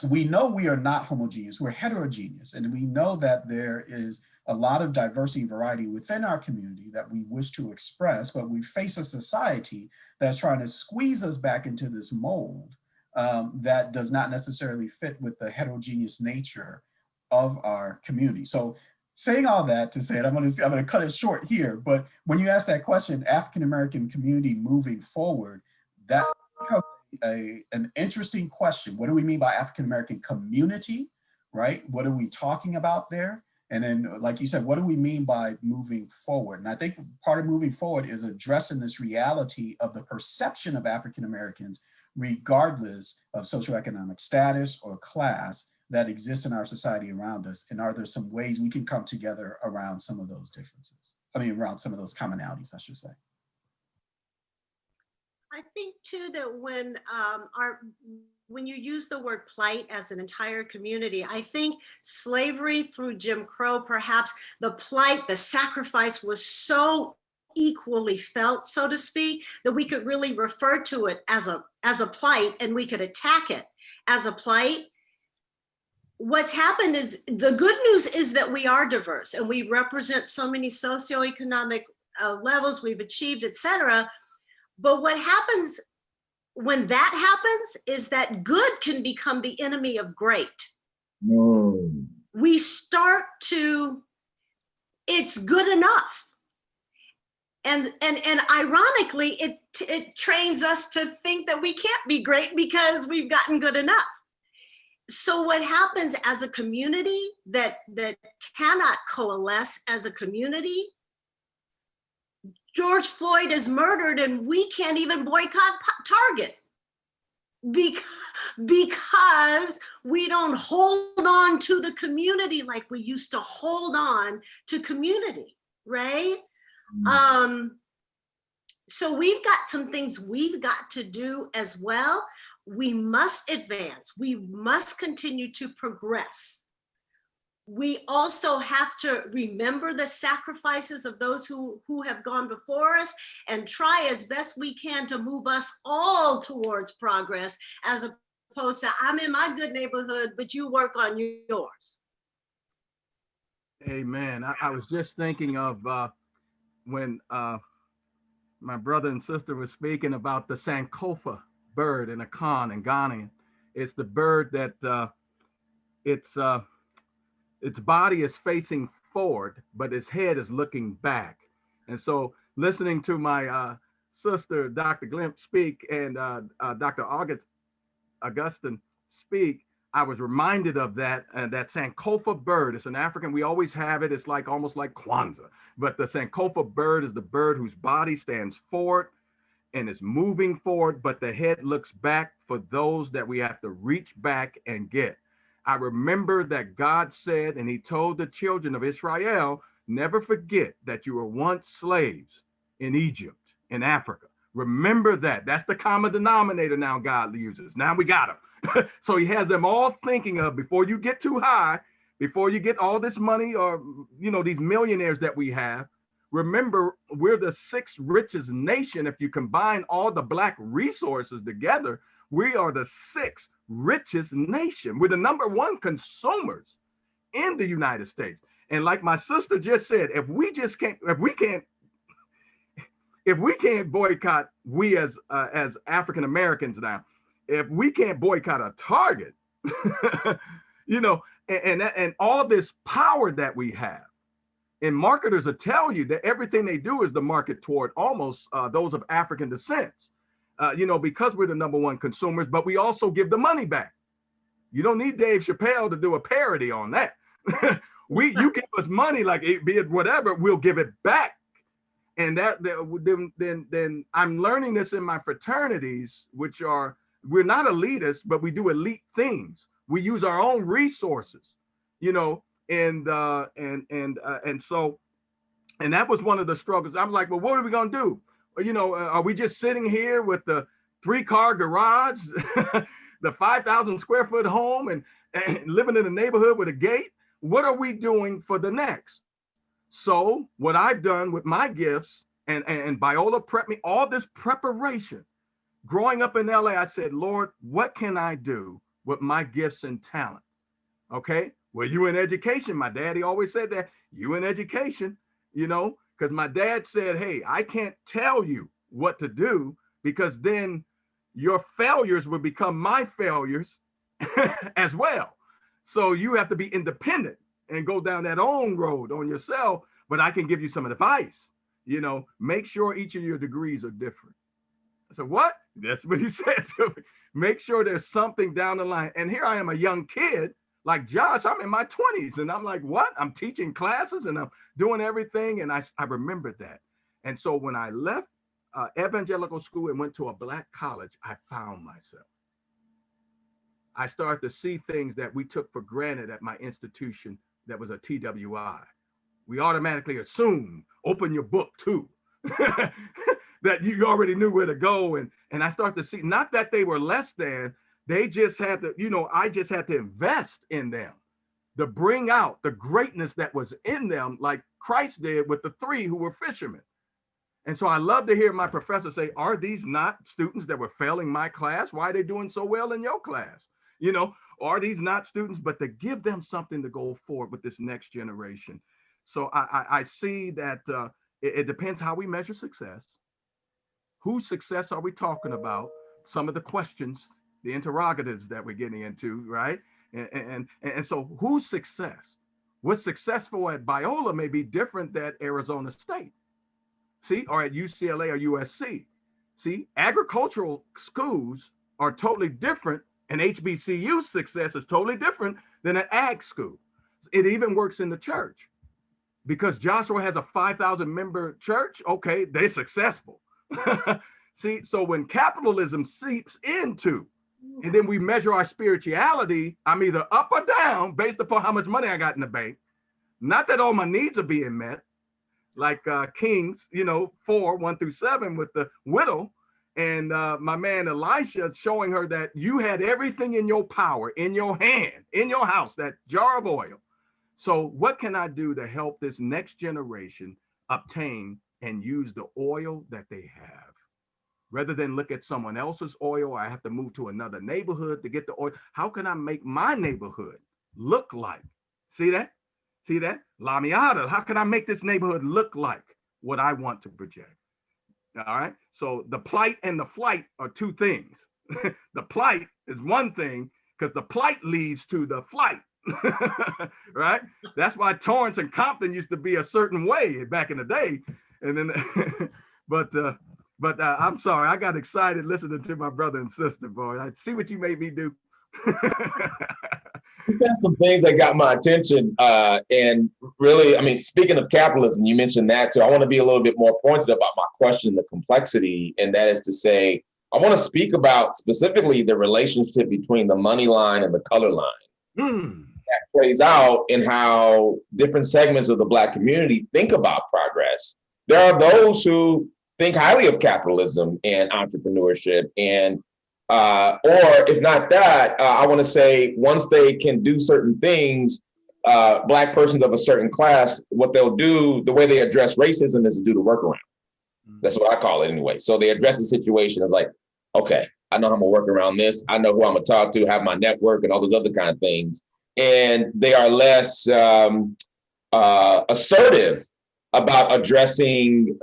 We know we are not homogeneous, we're heterogeneous, and we know that there is a lot of diversity and variety within our community that we wish to express, but we face a society that's trying to squeeze us back into this mold that does not necessarily fit with the heterogeneous nature of our community. So saying all that to say it, I'm gonna cut it short here, but when you ask that question, African-American community moving forward, that becomes an interesting question. What do we mean by African-American community, right? What are we talking about there? And then, like you said, what do we mean by moving forward? And I think part of moving forward is addressing this reality of the perception of African-Americans, regardless of socioeconomic status or class, that exists in our society around us. And are there some ways we can come together around some of those differences? I mean, around some of those commonalities, I should say. I think too that when you use the word plight as an entire community, I think slavery through Jim Crow, perhaps the plight, the sacrifice was so equally felt, so to speak, that we could really refer to it as a plight, and we could attack it as a plight. What's happened is, the good news is that we are diverse and we represent so many socioeconomic levels we've achieved, et cetera. But what happens when that happens is that good can become the enemy of great. We start to, it's good enough. And ironically, it trains us to think that we can't be great because we've gotten good enough. So what happens as a community that cannot coalesce as a community, George Floyd is murdered and we can't even boycott Target because we don't hold on to the community like we used to hold on to community, right? So we've got some things we've got to do as well. We must advance. We must continue to progress. We also have to remember the sacrifices of those who have gone before us and try as best we can to move us all towards progress, as opposed to, I'm in my good neighborhood, but you work on yours. Amen. I was just thinking of when my brother and sister were speaking about the Sankofa bird in Akan and Ghana. It's the bird that its body is facing forward, but its head is looking back. And so listening to my sister, Dr. Glymph, speak, and Dr. Augustine speak, I was reminded of that Sankofa bird. It's an African, we always have it. It's like almost like Kwanzaa, but the Sankofa bird is the bird whose body stands forward and is moving forward, but the head looks back for those that we have to reach back and get. I remember that God said, and he told the children of Israel, never forget that you were once slaves in Egypt, in Africa. Remember that. That's the common denominator now God uses. Now we got them. So he has them all thinking of, before you get too high, before you get all this money or, you know, these millionaires that we have, remember, we're the sixth richest nation. If you combine all the Black resources together, we are the sixth richest nation. We're the number one consumers in the United States. And like my sister just said, if we can't boycott, we as African Americans now, if we can't boycott a Target, you know, and all this power that we have, and marketers will tell you that everything they do is the market toward almost those of African descent. because we're the #1 consumers, but we also give the money back. You don't need Dave Chappelle to do a parody on that. You give us money, like be it whatever, we'll give it back. And then I'm learning this in my fraternities, which are, we're not elitist, but we do elite things. We use our own resources, and so that was one of the struggles. I'm like, well, what are we gonna do? Are we just sitting here with the 3-car garage, the 5,000 square foot home, and living in a neighborhood with a gate? What are we doing for the next? So what I've done with my gifts, and Biola prepped me, all this preparation. Growing up in LA, I said, Lord, what can I do with my gifts and talent? Okay, well, you in education. My daddy always said that, you in education, because my dad said, hey, I can't tell you what to do, because then your failures would become my failures as well. So you have to be independent and go down that own road on yourself, but I can give you some advice, make sure each of your degrees are different. I said, what? That's what he said to me. Make sure there's something down the line. And here I am, a young kid like Josh, I'm in my 20s, and I'm like, what? I'm teaching classes and I'm doing everything. And I remembered that. And so when I left evangelical school and went to a Black college, I found myself. I started to see things that we took for granted at my institution that was a TWI. We automatically assume, open your book too, that you already knew where to go. And I started to see, not that they were less than, they just had to, I just had to invest in them to bring out the greatness that was in them, like Christ did with the 3 who were fishermen. And so I love to hear my professor say, are these not students that were failing my class? Why are they doing so well in your class? Are these not students? But to give them something to go forward with this next generation. So I see that it depends how we measure success. Whose success are we talking about? Some of the questions, the interrogatives that we're getting into, right? And so whose success? What's successful at Biola may be different than Arizona State, see, or at UCLA or USC. See, agricultural schools are totally different, and HBCU success is totally different than an ag school. It even works in the church. Because Joshua has a 5,000 member church, okay, they're successful. See, so when capitalism seeps into, and then we measure our spirituality, I'm either up or down based upon how much money I got in the bank. Not that all my needs are being met, like Kings, 4:1-7 with the widow, and my man Elisha showing her that you had everything in your power, in your hand, in your house, that jar of oil. So what can I do to help this next generation obtain and use the oil that they have? Rather than look at someone else's oil, I have to move to another neighborhood to get the oil. How can I make my neighborhood look like? See that? See that? Lamiata, how can I make this neighborhood look like what I want to project? All right. So the plight and the flight are 2 things. The plight is one thing because the plight leads to the flight. Right? That's why Torrance and Compton used to be a certain way back in the day. And then, but I'm sorry, I got excited listening to my brother and sister, boy. I see what you made me do. You've got some things that got my attention. And really, speaking of capitalism, you mentioned that too. I want to be a little bit more pointed about my question, the complexity. And that is to say, I want to speak about specifically the relationship between the money line and the color line. That plays out in how different segments of the Black community think about progress. There are those who think highly of capitalism and entrepreneurship, and or if not that, I want to say once they can do certain things, Black persons of a certain class, what they'll do, the way they address racism is to do the workaround. That's what I call it anyway. So they address the situation as like, okay, I know how I'm gonna work around this. I know who I'm gonna talk to, have my network and all those other kind of things. And they are less assertive about addressing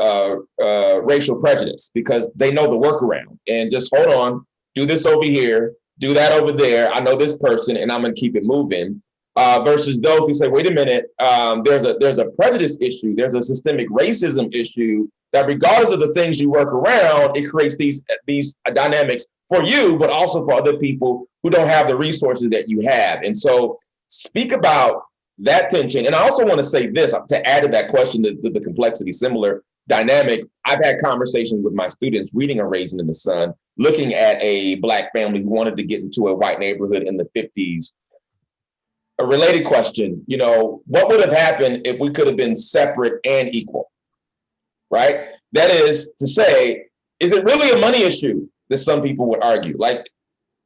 racial prejudice because they know the workaround and just hold on, do this over here, do that over there. I know this person and I'm going to keep it moving. versus those who say, wait a minute, there's a prejudice issue, there's a systemic racism issue that regardless of the things you work around, it creates these dynamics for you, but also for other people who don't have the resources that you have. And so speak about that tension. And I also want to say this, to add to that question, to the complexity, similar dynamic. I've had conversations with my students reading A Raisin in the Sun, looking at a Black family who wanted to get into a white neighborhood in the 50s. A related question, what would have happened if we could have been separate and equal, right? That is to say, is it really a money issue that some people would argue? Like,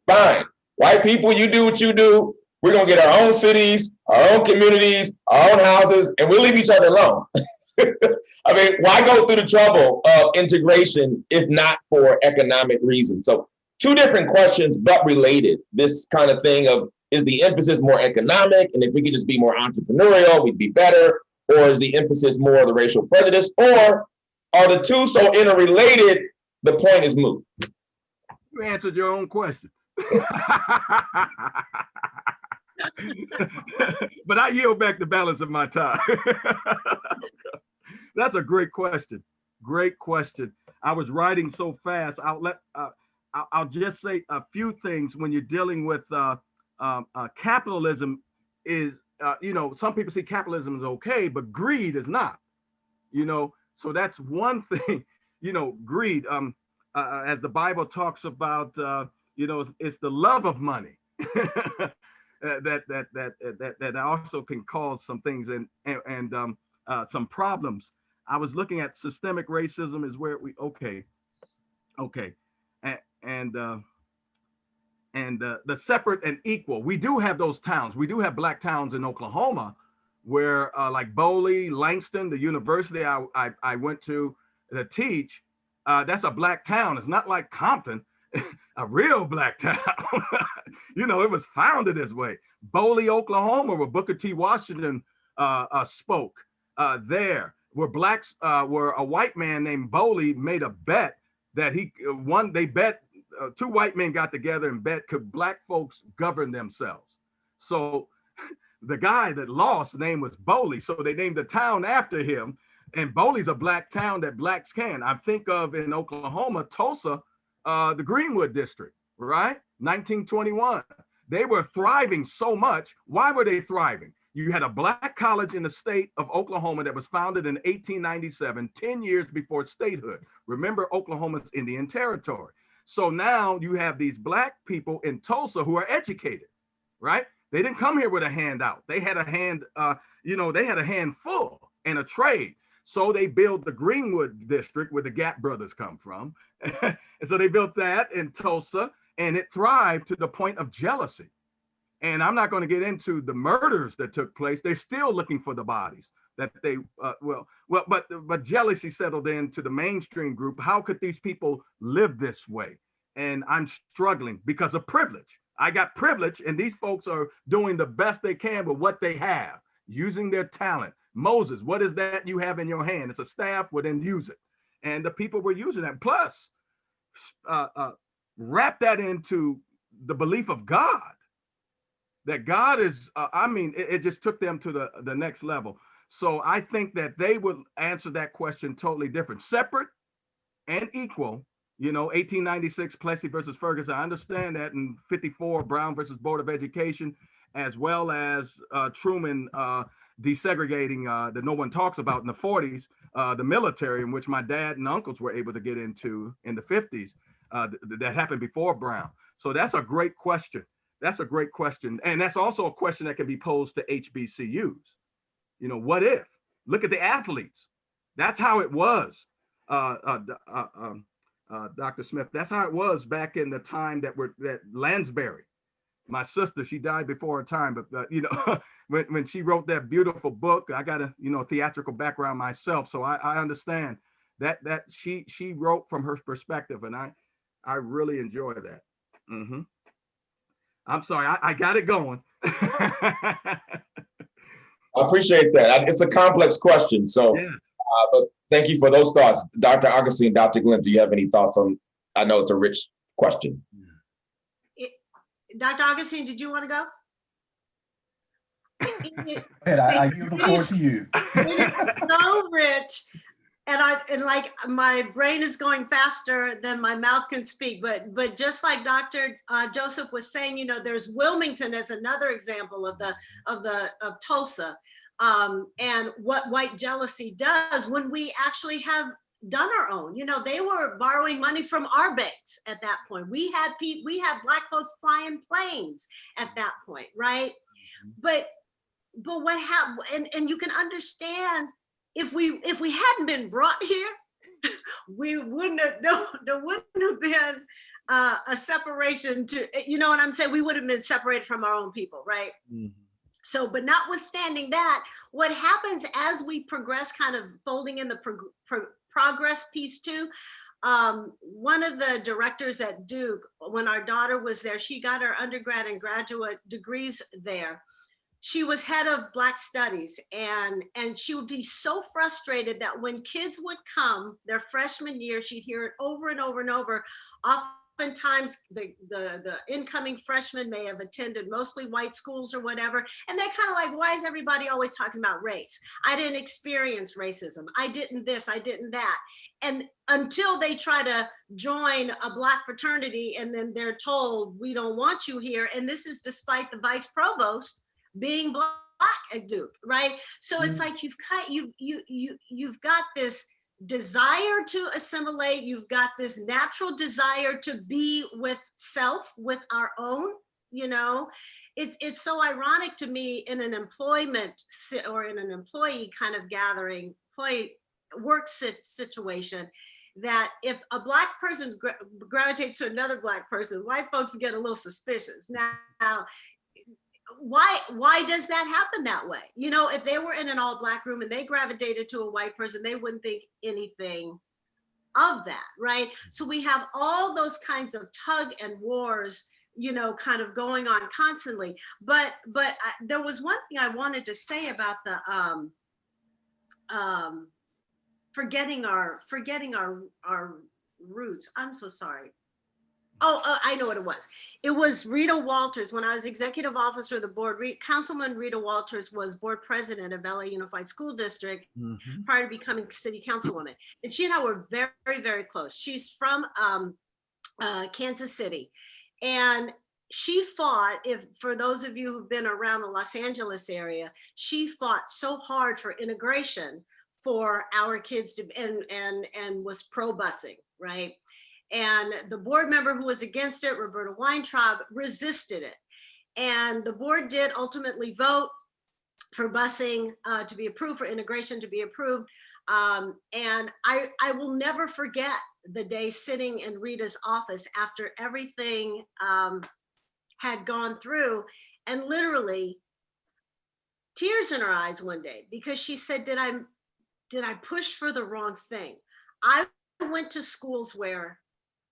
fine, white people, you do what you do. We're going to get our own cities, our own communities, our own houses, and we'll leave each other alone. I mean, why go through the trouble of integration if not for economic reasons? So 2 different questions, but related. This kind of thing of, is the emphasis more economic? And if we could just be more entrepreneurial, we'd be better. Or is the emphasis more of the racial prejudice? Or are the 2 so interrelated, the point is moot? You answered your own question. But I yield back the balance of my time. That's a great question. Great question. I was writing so fast. I'll just say a few things when you're dealing with capitalism. Is some people see capitalism as okay, but greed is not. So that's one thing. Greed. As the Bible talks about, it's the love of money. that also can cause some things and some problems. I was looking at systemic racism is where okay, and the separate and equal. We do have those towns. We do have Black towns in Oklahoma where like Boley, Langston, the university I went to teach, that's a Black town. It's not like Compton, a real Black town. It was founded this way. Boley, Oklahoma, where Booker T. Washington spoke, there where Blacks, where a white man named Boley made a bet that they bet 2 white men got together and bet could Black folks govern themselves. So the guy that lost, name was Boley. So they named the town after him. And Boley's a Black town that Blacks can. I think of in Oklahoma, Tulsa, the Greenwood district, right? 1921. They were thriving so much. Why were they thriving? You had a Black college in the state of Oklahoma that was founded in 1897, 10 years before statehood. Remember, Oklahoma's Indian territory. So now you have these Black people in Tulsa who are educated, right? They didn't come here with a handout. They had a hand, they had a handful and a trade. So they built the Greenwood district where the Gap brothers come from. And so they built that in Tulsa, and it thrived to the point of jealousy. And I'm not going to get into the murders that took place. They're still looking for the bodies that they, but jealousy settled into the mainstream group. How could these people live this way? And I'm struggling because of privilege. I got privilege, and these folks are doing the best they can with what they have, using their talent. Moses, what is that you have in your hand? It's a staff, well then use it. And the people were using that. Plus, wrap that into the belief of God, that God is, it just took them to the next level. So I think that they would answer that question totally different. Separate and equal, 1896 Plessy versus Ferguson. I understand that. In 54, Brown versus Board of Education, as well as Truman desegregating that no one talks about in the 40s, the military, in which my dad and uncles were able to get into in the 50s. That happened before Brown. So that's a great question. That's a great question. And that's also a question that can be posed to HBCUs. What if? Look at the athletes. That's how it was, Dr. Smith. That's how it was back in the time that Lansbury, my sister, she died before her time, but when she wrote that beautiful book, I got a theatrical background myself, so I understand that she wrote from her perspective, and I really enjoy that. Mm-hmm. I'm sorry, I got it going. I appreciate that. It's a complex question, so yeah. But thank you for those thoughts. Dr. Augustine, Dr. Glymph, do you have any thoughts on, I know it's a rich question. Dr. Augustine, did you want to go? And I yield the floor to you. It is so rich. And like my brain is going faster than my mouth can speak. But just like Dr. Joseph was saying, you know, there's Wilmington as another example of Tulsa, and what white jealousy does when we actually have done our own. You know, they were borrowing money from our banks at that point. We had Black folks flying planes at that point, right? But what happened, and you can understand, if we hadn't been brought here, we wouldn't have, there wouldn't have been a separation to, you know what I'm saying? We would have been separated from our own people, right? Mm-hmm. So, but notwithstanding that, what happens as we progress, kind of folding in the progress piece too, one of the directors at Duke, when our daughter was there, she got her undergrad and graduate degrees there. She was head of Black Studies, and she would be so frustrated that when kids would come their freshman year, she'd hear it over and over and over. Oftentimes the incoming freshmen may have attended mostly white schools or whatever, and they're kind of like, why is everybody always talking about race? I didn't experience racism. I didn't this, I didn't that. And until they try to join a Black fraternity, and then they're told, we don't want you here. And this is despite the vice provost being Black at Duke, right? So it's like you've got this desire to assimilate, you've got this natural desire to be with self, with our own, you know. It's so ironic to me in an employment or in an employee kind of gathering, work situation, that if a Black person gravitates to another Black person, white folks get a little suspicious. Now, why does that happen that way? You know, if they were in an all Black room and they gravitated to a white person, they wouldn't think anything of that, right? So we have all those kinds of tug and wars, you know, kind of going on constantly. But there was one thing I wanted to say about the forgetting our roots. I'm so sorry. Oh, I know what it was. It was Rita Walters. When I was executive officer of the board, Councilman Rita Walters was board president of LA Unified School District prior to becoming city councilwoman. And she and I were very, very close. She's from Kansas City. And she fought, for those of you who've been around the Los Angeles area, she fought so hard for integration for our kids to, and was pro busing, right? And the board member who was against it, Roberta Weintraub, resisted it. And the board did ultimately vote for busing to be approved, for integration to be approved. And I will never forget the day sitting in Rita's office after everything had gone through, and literally tears in her eyes one day, because she said, did I push for the wrong thing? I went to schools where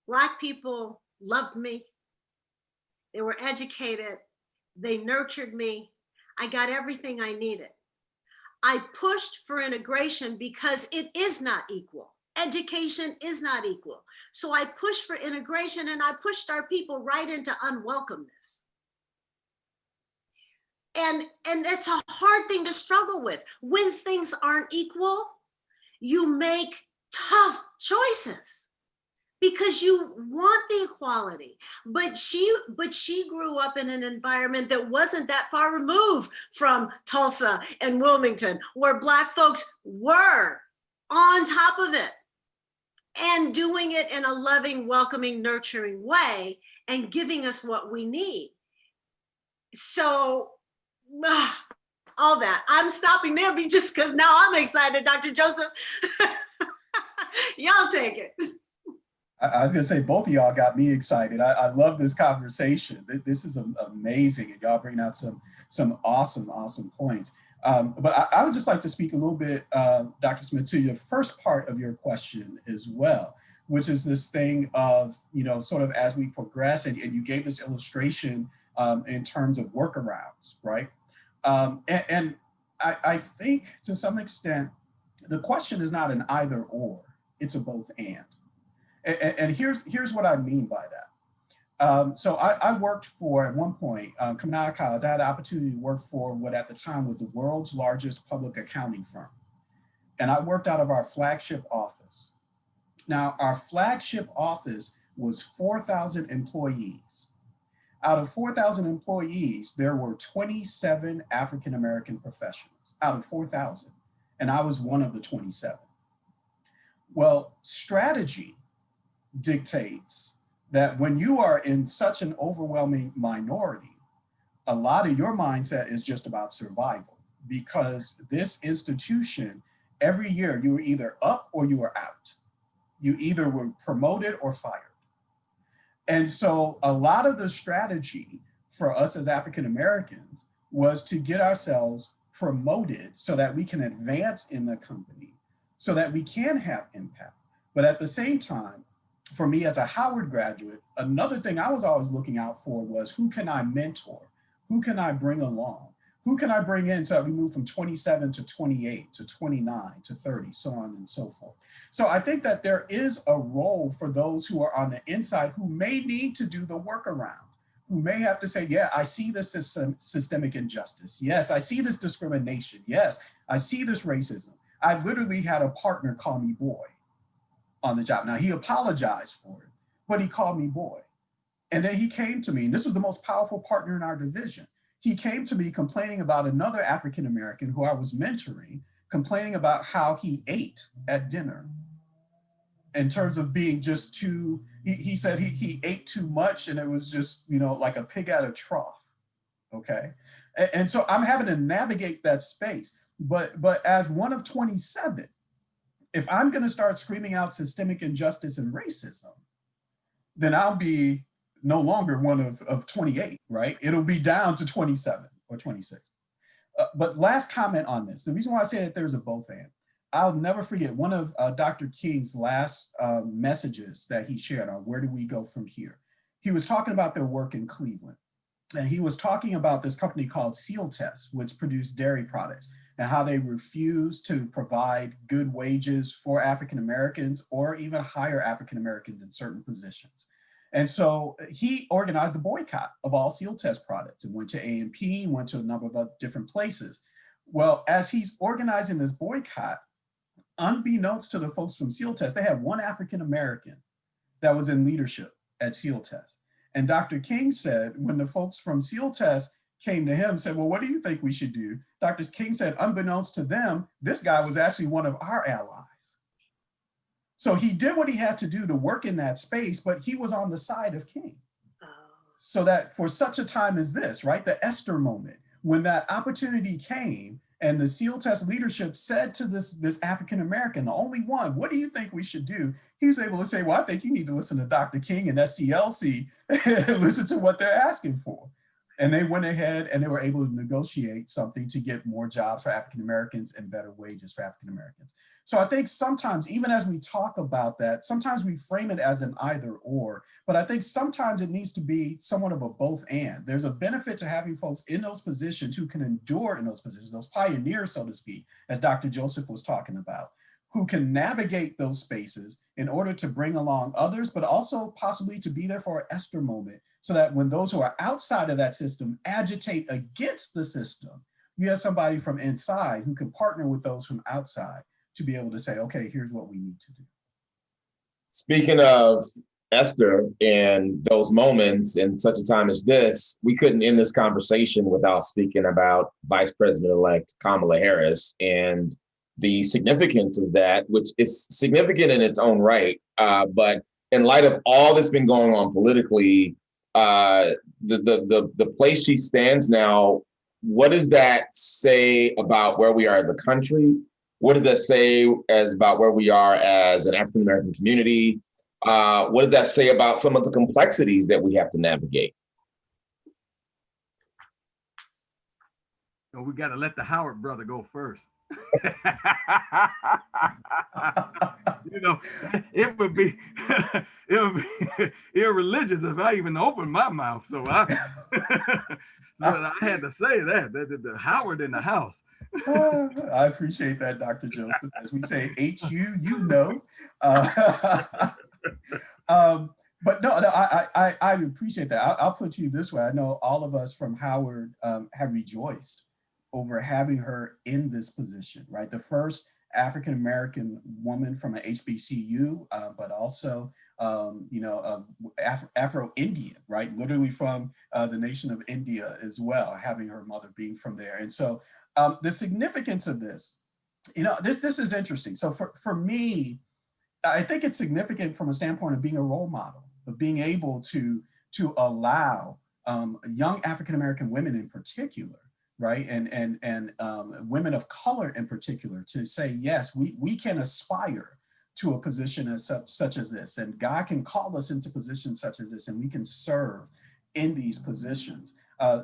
Black people loved me. They were educated. They nurtured me. I got everything I needed. I pushed for integration because it is not equal. Education is not equal. So I pushed for integration, and I pushed our people right into unwelcomeness. And that's a hard thing to struggle with. When things aren't equal, you make tough choices, because you want the equality. But she grew up in an environment that wasn't that far removed from Tulsa and Wilmington, where Black folks were on top of it and doing it in a loving, welcoming, nurturing way, and giving us what we need. So all that, I'm stopping there just because now I'm excited, Dr. Joseph. Y'all take it. I was going to say, both of y'all got me excited. I love this conversation. This is amazing, and y'all bring out some awesome points. But I would just like to speak a little bit, Dr. Smith, to your first part of your question as well, which is this thing of, you know, sort of as we progress, and you gave this illustration in terms of workarounds, right? And I think to some extent, the question is not an either or, it's a both and. And here's what I mean by So I worked for, at one point, coming out of college, I had the opportunity to work for what at the time was the world's largest public accounting firm. And I worked out of our flagship office. Now, our flagship office was 4,000 employees. Out of 4,000 employees, there were 27 African-American professionals out of 4,000. And I was one of the 27. Well, strategy dictates that when you are in such an overwhelming minority, a lot of your mindset is just about survival, because this institution, every year you were either up or you were out. You either were promoted or fired. And so a lot of the strategy for us as African Americans was to get ourselves promoted so that we can advance in the company, so that we can have impact. But at the same time, for me as a Howard graduate, another thing I was always looking out for was, who can I mentor? Who can I bring along? Who can I bring in so that we move from 27 to 28 to 29 to 30, so on and so forth. So I think that there is a role for those who are on the inside who may need to do the workaround, who may have to say, yeah, I see this systemic injustice. Yes, I see this discrimination. Yes, I see this racism. I literally had a partner call me boy on the job. Now, he apologized for it, but he called me boy. And then he came to me, and this was the most powerful partner in our division. He came to me complaining about another African-American who I was mentoring, complaining about how he ate at dinner in terms of being just too, he said he ate too much, and it was just, you know, like a pig at a trough, okay? And so I'm having to navigate that space. But as one of 27, if I'm gonna start screaming out systemic injustice and racism, then I'll be no longer one of 28, right? It'll be down to 27 or 26. But last comment on this, the reason why I say that there's a both and, I'll never forget one of Dr. King's last messages that he shared on where do we go from here. He was talking about their work in Cleveland. And he was talking about this company called Seal Test, which produced dairy products, and how they refuse to provide good wages for African Americans or even hire African Americans in certain positions. And so he organized a boycott of all Seal Test products and went to A&P, went to a number of other different places. Well, as he's organizing this boycott, unbeknownst to the folks from Seal Test, they had one African American that was in leadership at Seal Test. And Dr. King said, when the folks from Seal Test came to him, said, well, what do you think we should do? Dr. King said, unbeknownst to them, this guy was actually one of our allies. So he did what he had to do to work in that space, but he was on the side of King. So that for such a time as this, right, the Esther moment, when that opportunity came and the Seal Test leadership said to this African-American, the only one, what do you think we should do? He was able to say, well, I think you need to listen to Dr. King and SCLC and listen to what they're asking for. And they went ahead and they were able to negotiate something to get more jobs for African-Americans and better wages for African-Americans. So I think sometimes, even as we talk about that, sometimes we frame it as an either or, but I think sometimes it needs to be somewhat of a both and. There's a benefit to having folks in those positions who can endure in those positions, those pioneers, so to speak, as Dr. Joseph was talking about, who can navigate those spaces in order to bring along others, but also possibly to be there for an Esther moment, so that when those who are outside of that system agitate against the system, you have somebody from inside who can partner with those from outside to be able to say, okay, here's what we need to do. Speaking of Esther and those moments in such a time as this, we couldn't end this conversation without speaking about Vice President-elect Kamala Harris and the significance of that, which is significant in its own right. But in light of all that's been going on politically, the place she stands now, what does that say about where we are as a country? What does that say about where we are as an African-American community? What does that say about some of the complexities that we have to navigate? So we got to let the Howard brother go first. You know, it would be irreligious if I even opened my mouth. So I had to say that the Howard in the house. I appreciate that, Dr. Joseph. As we say, HU, you know. But no, I appreciate that. I'll put you this way. I know all of us from Howard have rejoiced over having her in this position, right? The first African-American woman from an HBCU, but also, Afro-Indian, right? Literally from the nation of India as well, having her mother being from there. And so the significance of this, this is interesting. So for me, I think it's significant from a standpoint of being a role model, of being able to allow young African-American women in particular, right, and women of color in particular, to say, yes, we can aspire to a position as such as this, and God can call us into positions such as this, and we can serve in these positions.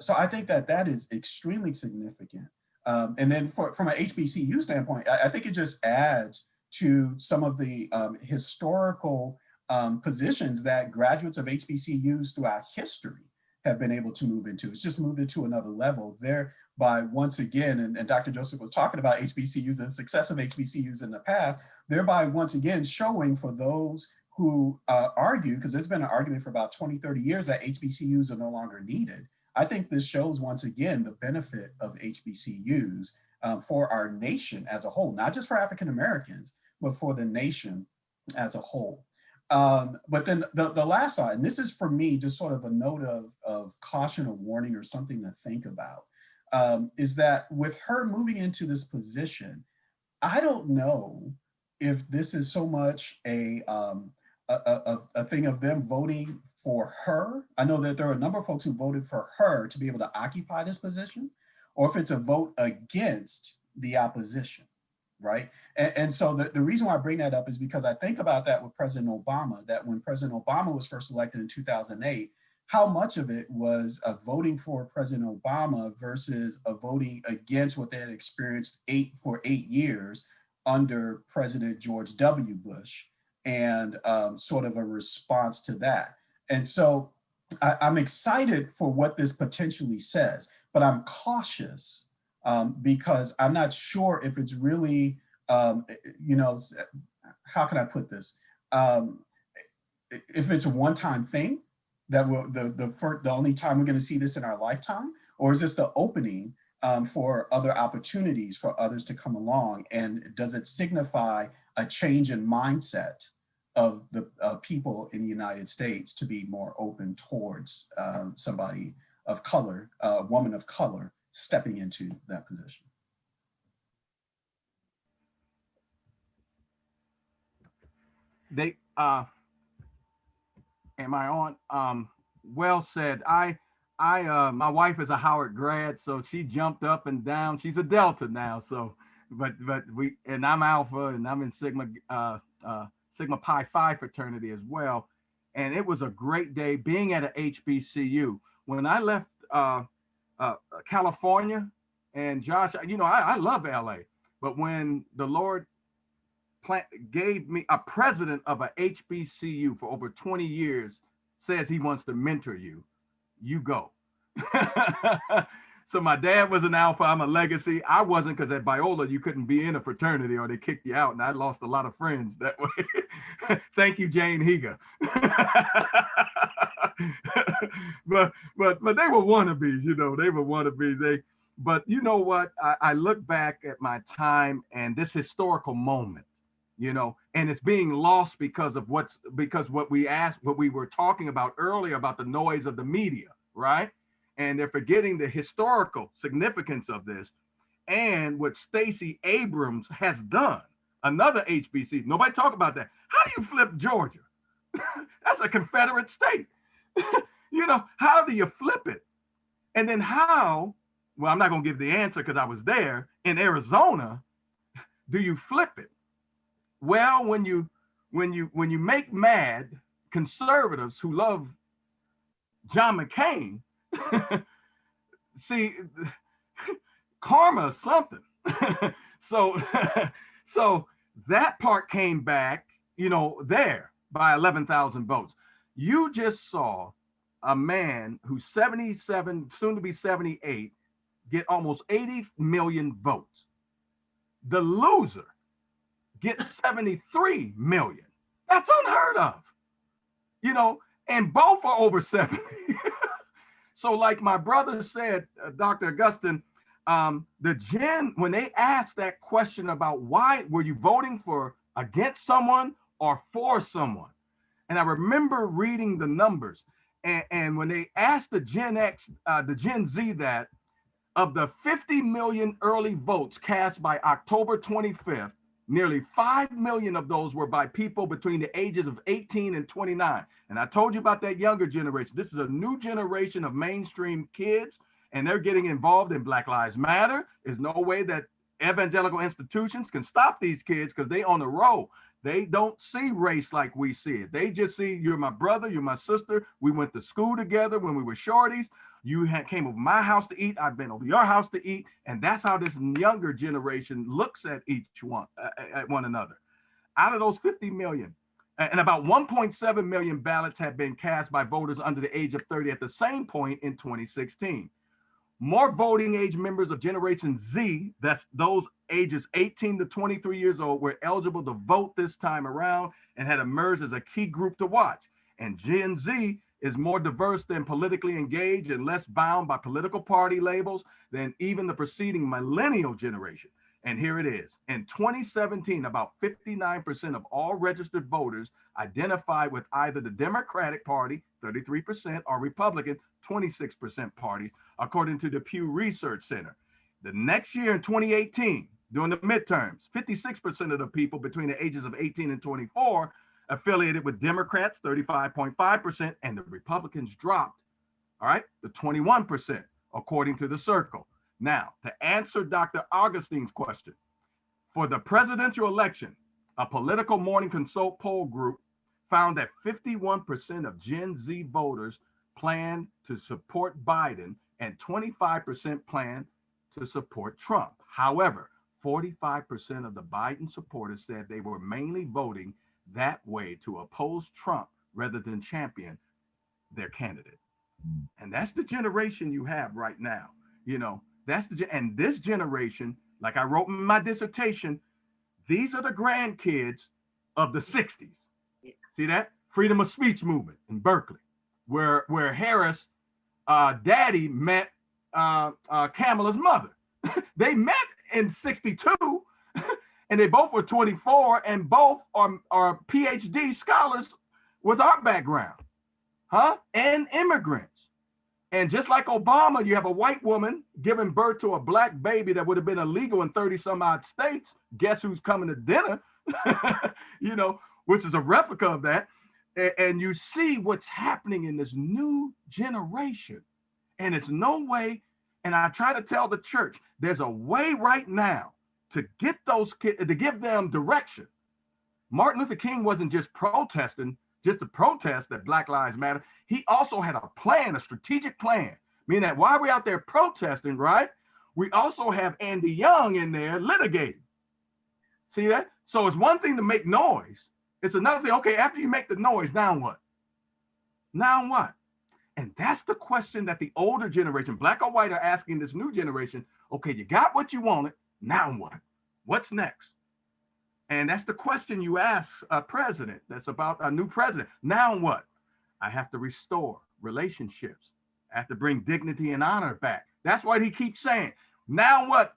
So I think that is extremely significant. And then from an HBCU standpoint, I think it just adds to some of the historical positions that graduates of HBCUs throughout history have been able to move into. It's just moved it to another level, thereby once again, and Dr. Joseph was talking about HBCUs and success of HBCUs in the past, thereby once again showing for those who argue, because there's been an argument for about 20, 30 years that HBCUs are no longer needed. I think this shows once again the benefit of HBCUs for our nation as a whole, not just for African Americans, but for the nation as a whole. But then the last side, and this is for me just sort of a note of caution or warning or something to think about, is that with her moving into this position, I don't know if this is so much a thing of them voting for her. I know that there are a number of folks who voted for her to be able to occupy this position, or if it's a vote against the opposition, right? And so the reason why I bring that up is because I think about that with President Obama, that when President Obama was first elected in 2008, how much of it was voting for President Obama versus voting against what they had experienced for 8 years under President George W. Bush, and sort of a response to that. And so I'm excited for what this potentially says, but I'm cautious because I'm not sure if it's really, how can I put this? If it's a one-time thing, that will the only time we're going to see this in our lifetime, or is this the opening for other opportunities for others to come along? And does it signify a change in mindset of the people in the United States to be more open towards somebody of color, a woman of color, stepping into that position? Am I on? Well said. My wife is a Howard grad, so she jumped up and down. She's a Delta now, so but I'm Alpha, and I'm in Sigma Pi Phi fraternity as well. And it was a great day being at a HBCU. When I left California, and Josh, I love LA, but when the Lord gave me a president of a HBCU for over 20 years, says he wants to mentor you, you go. So my dad was an Alpha, I'm a Legacy. I wasn't, because at Biola, you couldn't be in a fraternity or they kicked you out. And I lost a lot of friends that way. Thank you, Jane Higa. but they were wannabes, they were wannabes. But you know what? I look back at my time and this historical moment, and it's being lost because what we were talking about earlier about the noise of the media, right? And they're forgetting the historical significance of this and what Stacey Abrams has done, another HBC. Nobody talk about that. How do you flip Georgia? That's a Confederate state. How do you flip it? And then well, I'm not going to give the answer because I was there. In Arizona, do you flip it? Well, when you make mad conservatives who love John McCain, see, karma is something. so that part came back, there by 11,000 votes. You just saw a man who's 77, soon to be 78, get almost 80 million votes. The loser gets 73 million. That's unheard of. and both are over 70. So like my brother said, Dr. Augustine, when they asked that question about why were you voting for against someone or for someone? And I remember reading the numbers, and when they asked the Gen Z that, of the 50 million early votes cast by October 25th, nearly 5 million of those were by people between the ages of 18 and 29. And I told you about that younger generation. This is a new generation of mainstream kids, and they're getting involved in Black Lives Matter. There's no way that evangelical institutions can stop these kids because they on the road. They don't see race like we see it. They just see, you're my brother, you're my sister. We went to school together when we were shorties. You came over my house to eat. I've been over your house to eat. And that's how this younger generation looks at at one another. Out of those 50 million, and about 1.7 million ballots have been cast by voters under the age of 30 at the same point in 2016. More voting age members of Generation Z, that's those ages 18 to 23 years old, were eligible to vote this time around and had emerged as a key group to watch. And Gen Z is more diverse than politically engaged and less bound by political party labels than even the preceding millennial generation. And here it is. In 2017, about 59% of all registered voters identified with either the Democratic Party, 33%, or Republican, 26% parties, according to the Pew Research Center. The next year in 2018, during the midterms, 56% of the people between the ages of 18 and 24 affiliated with Democrats, 35.5%, and the Republicans dropped, all right, to 21%, according to the Circle. Now, to answer Dr. Augustine's question, for the presidential election, a political morning consult poll group found that 51% of Gen Z voters plan to support Biden and 25% plan to support Trump. However, 45% of the Biden supporters said they were mainly voting that way to oppose Trump rather than champion their candidate. And that's the generation you have right now. You know, and this generation, like I wrote in my dissertation, these are the grandkids of the 60s. See that? Freedom of speech movement in Berkeley, where Harris' daddy met Kamala's mother. They met in 62, and they both were 24, and both are PhD scholars with our background, and immigrants. And just like Obama, you have a white woman giving birth to a black baby that would have been illegal in 30 some odd states. Guess who's coming to dinner? You know, which is a replica of that. And you see what's happening in this new generation. And it's no way, and I try to tell the church, there's a way right now to get those kids, to give them direction. Martin Luther King wasn't just protesting, just to protest that Black Lives Matter. He also had a plan, a strategic plan, meaning that while we're out there protesting, right, we also have Andy Young in there litigating. See that? So it's one thing to make noise. It's another thing, okay, after you make the noise, now what? Now what? And that's the question that the older generation, black or white, are asking this new generation. Okay, you got what you wanted, now what? What's next? And that's the question you ask a president that's about a new president. Now what? I have to restore relationships. I have to bring dignity and honor back. That's what he keeps saying. Now what,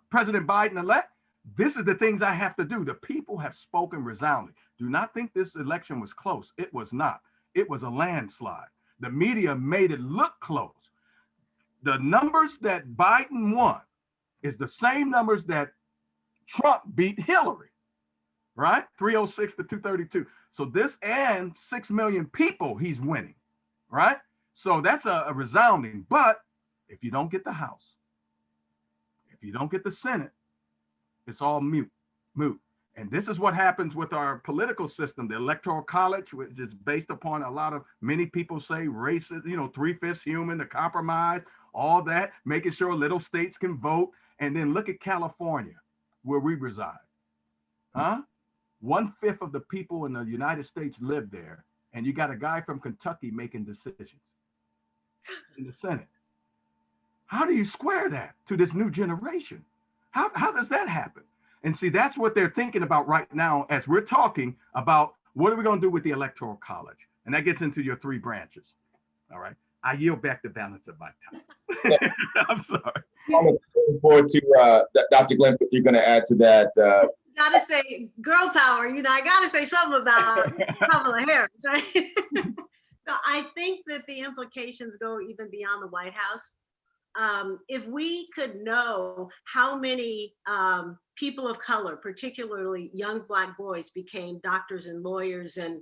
President Biden-elect? This is the things I have to do. The people have spoken resoundingly. Do not think this election was close. It was not. It was a landslide. The media made it look close. The numbers that Biden won is the same numbers that Trump beat Hillary, right? 306 to 232. So this, and 6 million people he's winning, right? So that's a resounding. But if you don't get the House, if you don't get the Senate, it's all moot. And this is what happens with our political system, the Electoral College, which is based upon a lot of, many people say racist, 3/5 human, the compromise, all that, making sure little states can vote. And then look at California, where we reside. 1/5 of the people in the United States live there. And you got a guy from Kentucky making decisions in the Senate. How do you square that to this new generation? How does that happen? And see, that's what they're thinking about right now as we're talking about what are we going to do with the Electoral College. And that gets into your 3 branches. All right. I yield back the balance of my time. I'm sorry. I'm looking forward to Dr. Glymph, if you're going to add to that. Gotta say, girl power. I gotta say something about Kamala Harris, right? So I think that the implications go even beyond the White House. If we could know how many people of color, particularly young Black boys, became doctors and lawyers and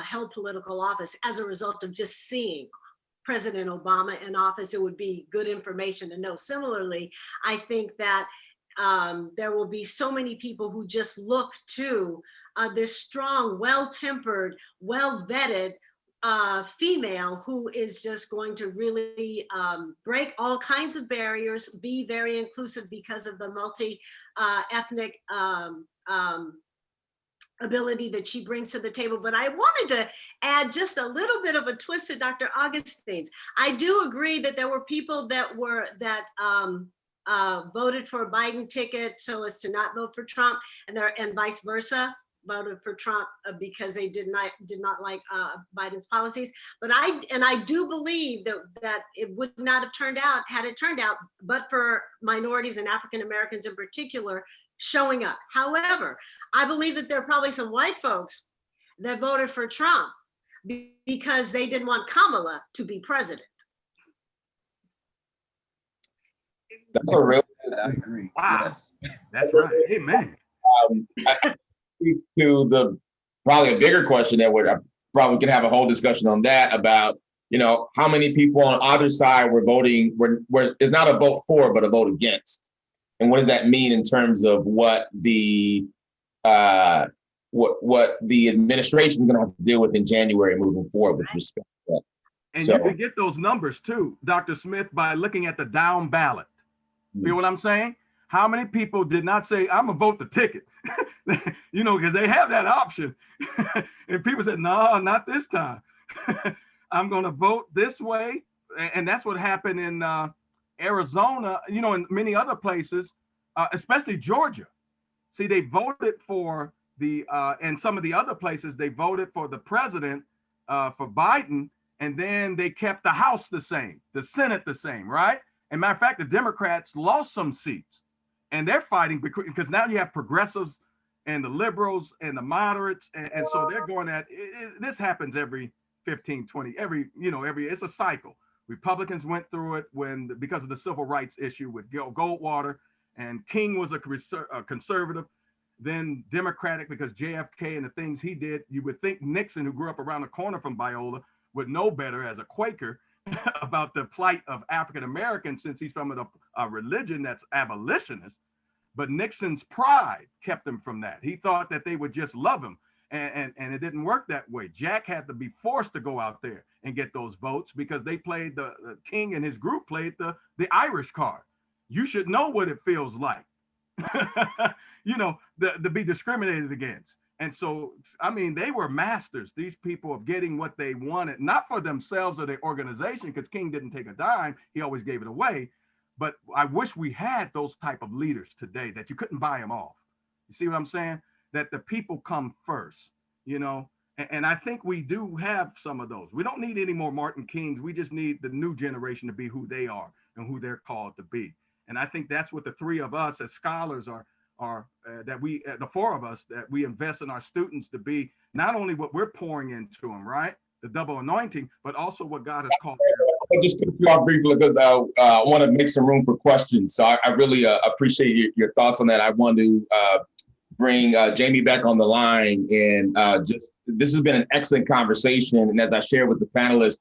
held political office as a result of just seeing President Obama in office, it would be good information to know. Similarly, I think that there will be so many people who just look to this strong, well-tempered, well-vetted female who is just going to really break all kinds of barriers, be very inclusive because of the multi-ethnic ability that she brings to the table. But I wanted to add just a little bit of a twist to Dr. Augustine's. I do agree that there were people that voted for a Biden ticket so as to not vote for Trump, and vice versa, voted for Trump because they did not like Biden's policies. But I do believe that it would not have turned out, had it turned out, but for minorities and African Americans in particular showing up. However, I believe that there are probably some white folks that voted for Trump because they didn't want Kamala to be president. That's a real. I agree. Wow. Yes. That's right. Amen. I speak to the probably a bigger question that we're probably can have a whole discussion on that about, how many people on either side were voting where it's not a vote for, but a vote against. And what does that mean in terms of what the what the administration is going to have to deal with in January moving forward with respect to that? And you can get those numbers too, Dr. Smith, by looking at the down ballot. Feel what I'm saying? How many people did not say, I'm gonna vote the ticket? Because they have that option. And people said, no, not this time. I'm gonna vote this way. And that's what happened in Arizona, and many other places, especially Georgia. See, they voted for and some of the other places, they voted for the president, for Biden, and then they kept the House the same, the Senate the same, right? And matter of fact, the Democrats lost some seats, and they're fighting because now you have progressives and the liberals and the moderates. And so they're going at this happens every 15, 20, it's a cycle. Republicans went through it because of the civil rights issue with Goldwater, and King was a conservative, then Democratic because JFK and the things he did. You would think Nixon, who grew up around the corner from Biola, would know better as a Quaker about the plight of African Americans, since he's from a religion that's abolitionist. But Nixon's pride kept him from that. He thought that they would just love him, and it didn't work that way. Jack had to be forced to go out there and get those votes because they played the King and his group played the Irish card. You should know what it feels like, to be discriminated against. And so, they were masters, these people, of getting what they wanted, not for themselves or their organization, because King didn't take a dime. He always gave it away. But I wish we had those type of leaders today that you couldn't buy them off. You see what I'm saying? That the people come first, and I think we do have some of those. We don't need any more Martin Kings. We just need the new generation to be who they are and who they're called to be. And I think that's what the three of us as scholars are the four of us, that we invest in our students to be not only what we're pouring into them, right? The double anointing, but also what God has called. I'll just put you off briefly because I want to make some room for questions. So I really appreciate your thoughts on that. I want to bring Jamie back on the line, and this has been an excellent conversation. And as I shared with the panelists,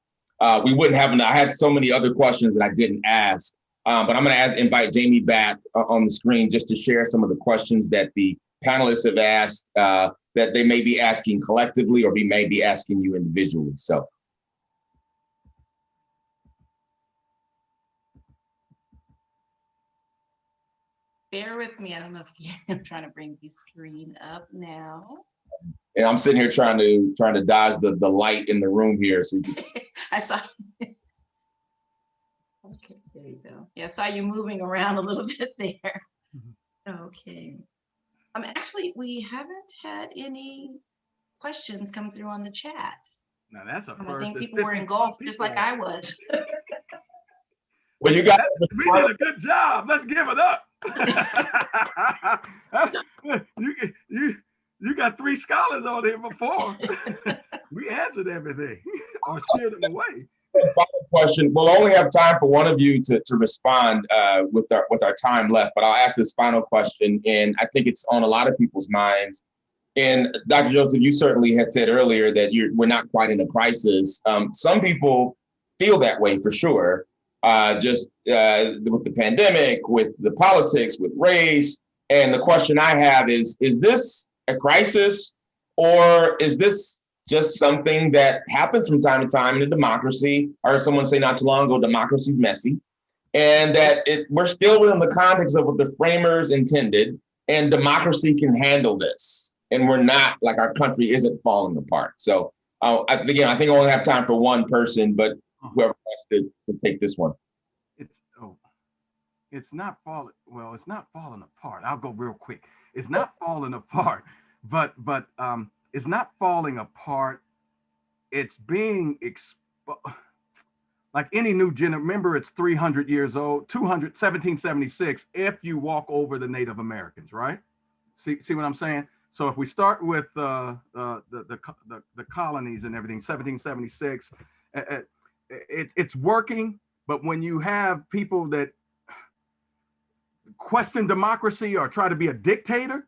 we wouldn't have I had so many other questions that I didn't ask. But I'm going to invite Jamie back on the screen just to share some of the questions that the panelists have asked that they may be asking collectively or we may be asking you individually. So. Bear with me. I don't know if I'm trying to bring the screen up now. And I'm sitting here trying to dodge the light in the room here. So you can see. I saw. Okay, there you go. Yeah, I saw you moving around a little bit there. Okay. Actually, we haven't had any questions come through on the chat. Now that's a And first. I think There's people were 54 engulfed just like people. I was. Well, you got We did a good job. Let's give it up. you got 3 scholars on here before. We answered everything or steered them away. final question. We'll only have time for one of you to respond with our time left, but I'll ask this final question, and I think it's on a lot of people's minds. And Dr. Joseph, you certainly had said earlier that we're not quite in a crisis. Some people feel that way for sure, just with the pandemic, with the politics, with race. And the question I have is this a crisis, or is this just something that happens from time to time in a democracy? I heard someone say not too long ago, democracy's messy, and that we're still within the context of what the framers intended, and democracy can handle this. And we're not, like, our country isn't falling apart. So again, I think I only have time for one person, but whoever wants to take this one. It's not falling. Well, it's not falling apart. I'll go real quick. It's not falling apart, but it's not falling apart. It's being like any new remember, it's 300 years old, 1776, if you walk over the Native Americans, right? See what I'm saying? So if we start with the colonies and everything, 1776, it's working. But when you have people that question democracy or try to be a dictator,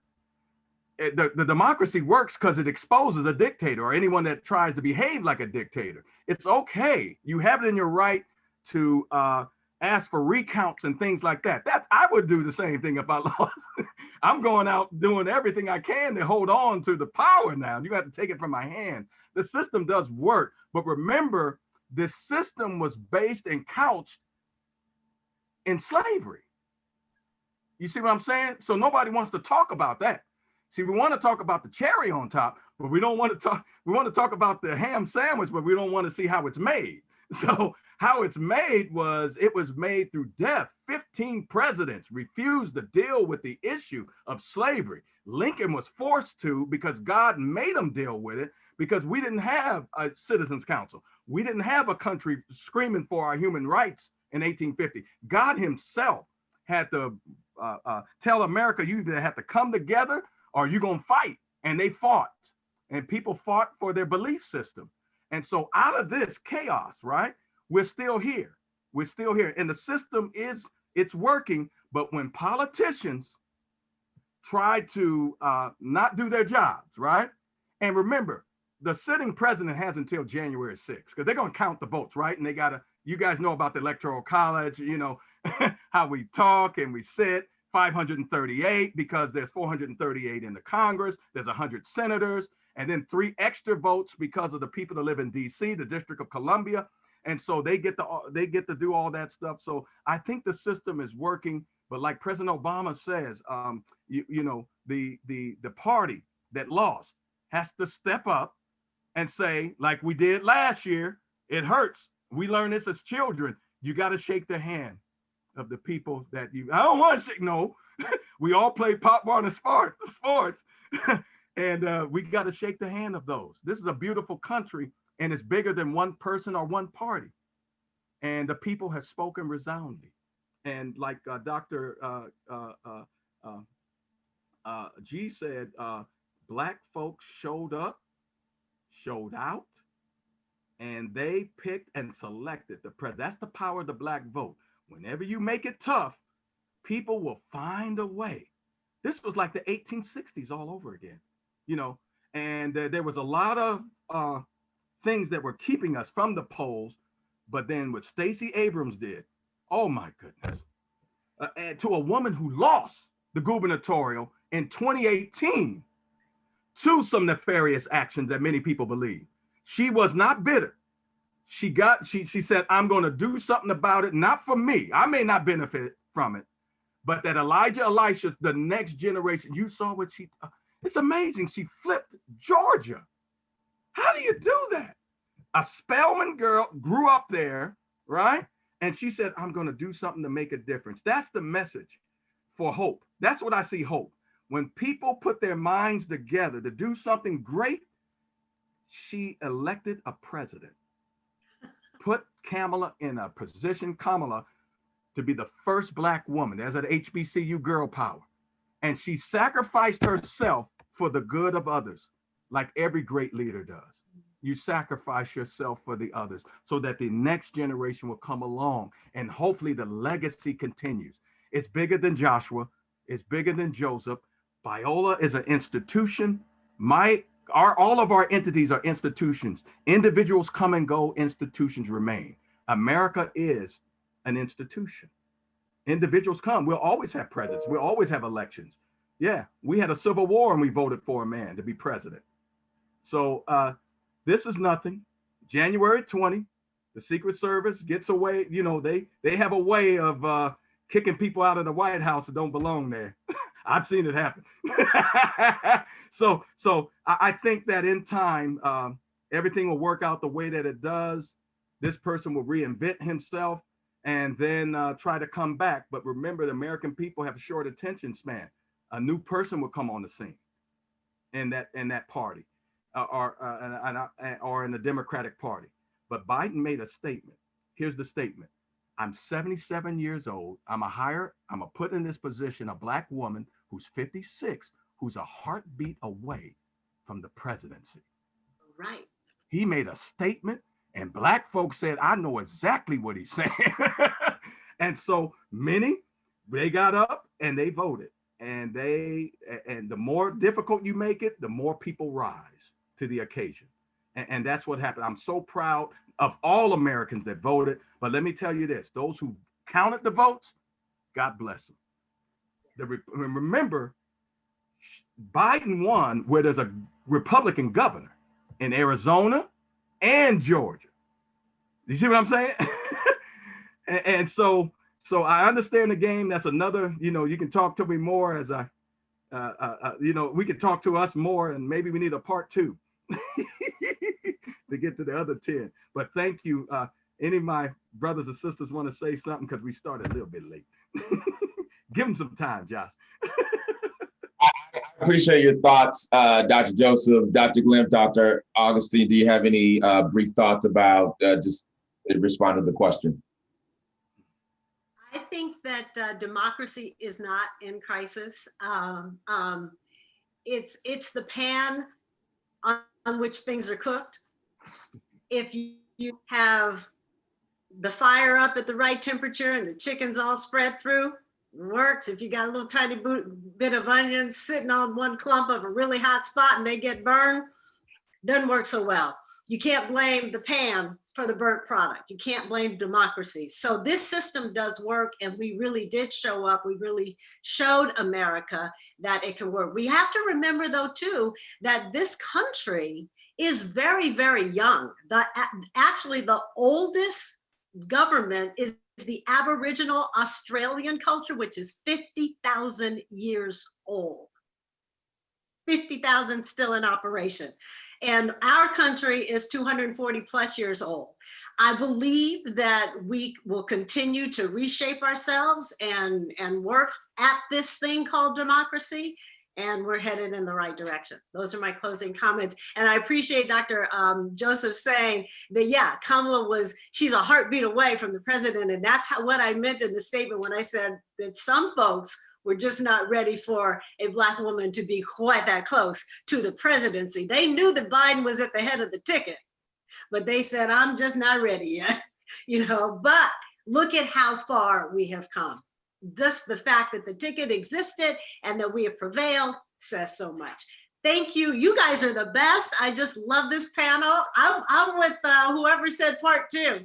the democracy works because it exposes a dictator or anyone that tries to behave like a dictator. It's okay. You have it in your right to ask for recounts and things like that. I would do the same thing if I lost. I'm going out doing everything I can to hold on to the power now. You have to take it from my hand. The system does work, but remember, this system was based and couched in slavery. You see what I'm saying? So nobody wants to talk about that. See, we want to talk about the cherry on top, but we don't want to talk. We want to talk about the ham sandwich, but we don't want to see how it's made. So how it's made it was made through death. 15 presidents refused to deal with the issue of slavery. Lincoln was forced to, because God made him deal with it, because we didn't have a citizens council. We didn't have a country screaming for our human rights in 1850. God himself had to tell America, you either have to come together or you're going to fight. And they fought, and people fought for their belief system. And so out of this chaos, right, we're still here. We're still here. And the system it's working. But when politicians try to not do their jobs, right? And remember, the sitting president has until January 6th, because they're going to count the votes, right? And you guys know about the Electoral College, how we talk and we sit. 538, because there's 438 in the Congress, there's 100 senators, and then 3 extra votes because of the people that live in DC, the District of Columbia. And so they get to do all that stuff. So I think the system is working, but like President Obama says, the party that lost has to step up and say, like we did last year, it hurts. We learned this as children. You got to shake the hand of the people that I don't want to shake. No, we all play pop ball and sports. And we got to shake the hand of those. This is a beautiful country, and it's bigger than one person or one party. And the people have spoken resoundingly. And like Dr. G said, Black folks showed up, showed out, and they picked and selected the president. That's the power of the Black vote. Whenever you make it tough, people will find a way. This was like the 1860s all over again, and there was a lot of things that were keeping us from the polls. But then what Stacey Abrams did, oh my goodness, and to a woman who lost the gubernatorial in 2018 to some nefarious actions that many people believe. She was not bitter. She said, I'm going to do something about it, not for me. I may not benefit from it, but that Elisha, the next generation, you saw what it's amazing. She flipped Georgia. How do you do that? A Spelman girl grew up there, right? And she said, I'm going to do something to make a difference. That's the message for hope. That's what I see, hope. When people put their minds together to do something great, she elected a president, put Kamala in a position, Kamala, to be the first Black woman as an HBCU girl power. And she sacrificed herself for the good of others, like every great leader does. You sacrifice yourself for the others so that the next generation will come along and hopefully the legacy continues. It's bigger than Joshua. It's bigger than Joseph. Biola is an institution. All of our entities are institutions. Individuals come and go, institutions remain. America is an institution. Individuals come. We'll always have presidents. We'll always have elections. Yeah, we had a civil war and we voted for a man to be president. So this is nothing. January 20, the Secret Service gets away. You know, they have a way of kicking people out of the White House that don't belong there. I've seen it happen. So I think that in time, everything will work out the way that it does. This person will reinvent himself and then try to come back. But remember, the American people have a short attention span. A new person will come on the scene in that party or in the Democratic Party. But Biden made a statement. Here's the statement. I'm 77 years old. I'm gonna put in this position a Black woman who's 56, who's a heartbeat away from the presidency. Right. He made a statement and Black folks said, I know exactly what he's saying. And so many, they got up and they voted. And the more difficult you make it, the more people rise to the occasion. And that's what happened. I'm so proud of all Americans that voted. But let me tell you this, those who counted the votes, God bless them. Remember, Biden won where there's a Republican governor in Arizona and Georgia. You see what I'm saying? and so I understand the game. That's another, you can talk to me more as we can talk to us more, and maybe we need a part 2 to get to the other 10. But thank you. Any of my brothers and sisters want to say something because we started a little bit late. Give them some time, Josh. I appreciate your thoughts, Dr. Joseph, Dr. Glymph, Dr. Augustine. Do you have any brief thoughts about just respond to the question? I think that democracy is not in crisis. It's the pan on which things are cooked. If you have the fire up at the right temperature and the chicken's all spread through, works. If you got a little tiny bit of onions sitting on one clump of a really hot spot and they get burned, doesn't work so well. You can't blame the pan for the burnt product. You can't blame democracy. So this system does work, and we really did show up. We really showed America that it can work. We have to remember though too, that this country is very, very young. Actually the oldest government is the Aboriginal Australian culture, which is 50,000 years old. 50,000 still in operation. And our country is 240 plus years old. I believe that we will continue to reshape ourselves and work at this thing called democracy, and we're headed in the right direction. Those are my closing comments. And I appreciate Dr. Joseph saying that, yeah, Kamala she's a heartbeat away from the president. And that's what I meant in the statement when I said that some folks were just not ready for a Black woman to be quite that close to the presidency. They knew that Biden was at the head of the ticket, but they said, I'm just not ready yet, but look at how far we have come. Just the fact that the ticket existed and that we have prevailed says so much. Thank you. You guys are the best. I just love this panel. I'm with whoever said part 2.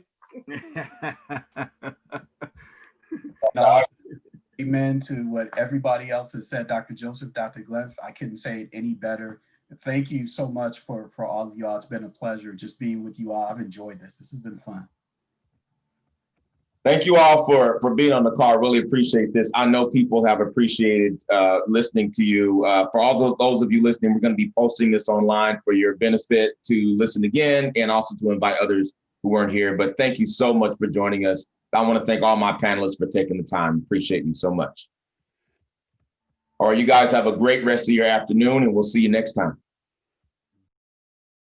Amen to what everybody else has said, Dr. Joseph, Dr. Glymph. I couldn't say it any better. Thank you so much for all of y'all. It's been a pleasure just being with you all. I've enjoyed this. This has been fun. Thank you all for being on the call. I really appreciate this. I know people have appreciated listening to you. For all those of you listening, we're going to be posting this online for your benefit to listen again and also to invite others who weren't here. But thank you so much for joining us. I want to thank all my panelists for taking the time. Appreciate you so much. All right, you guys have a great rest of your afternoon, and we'll see you next time.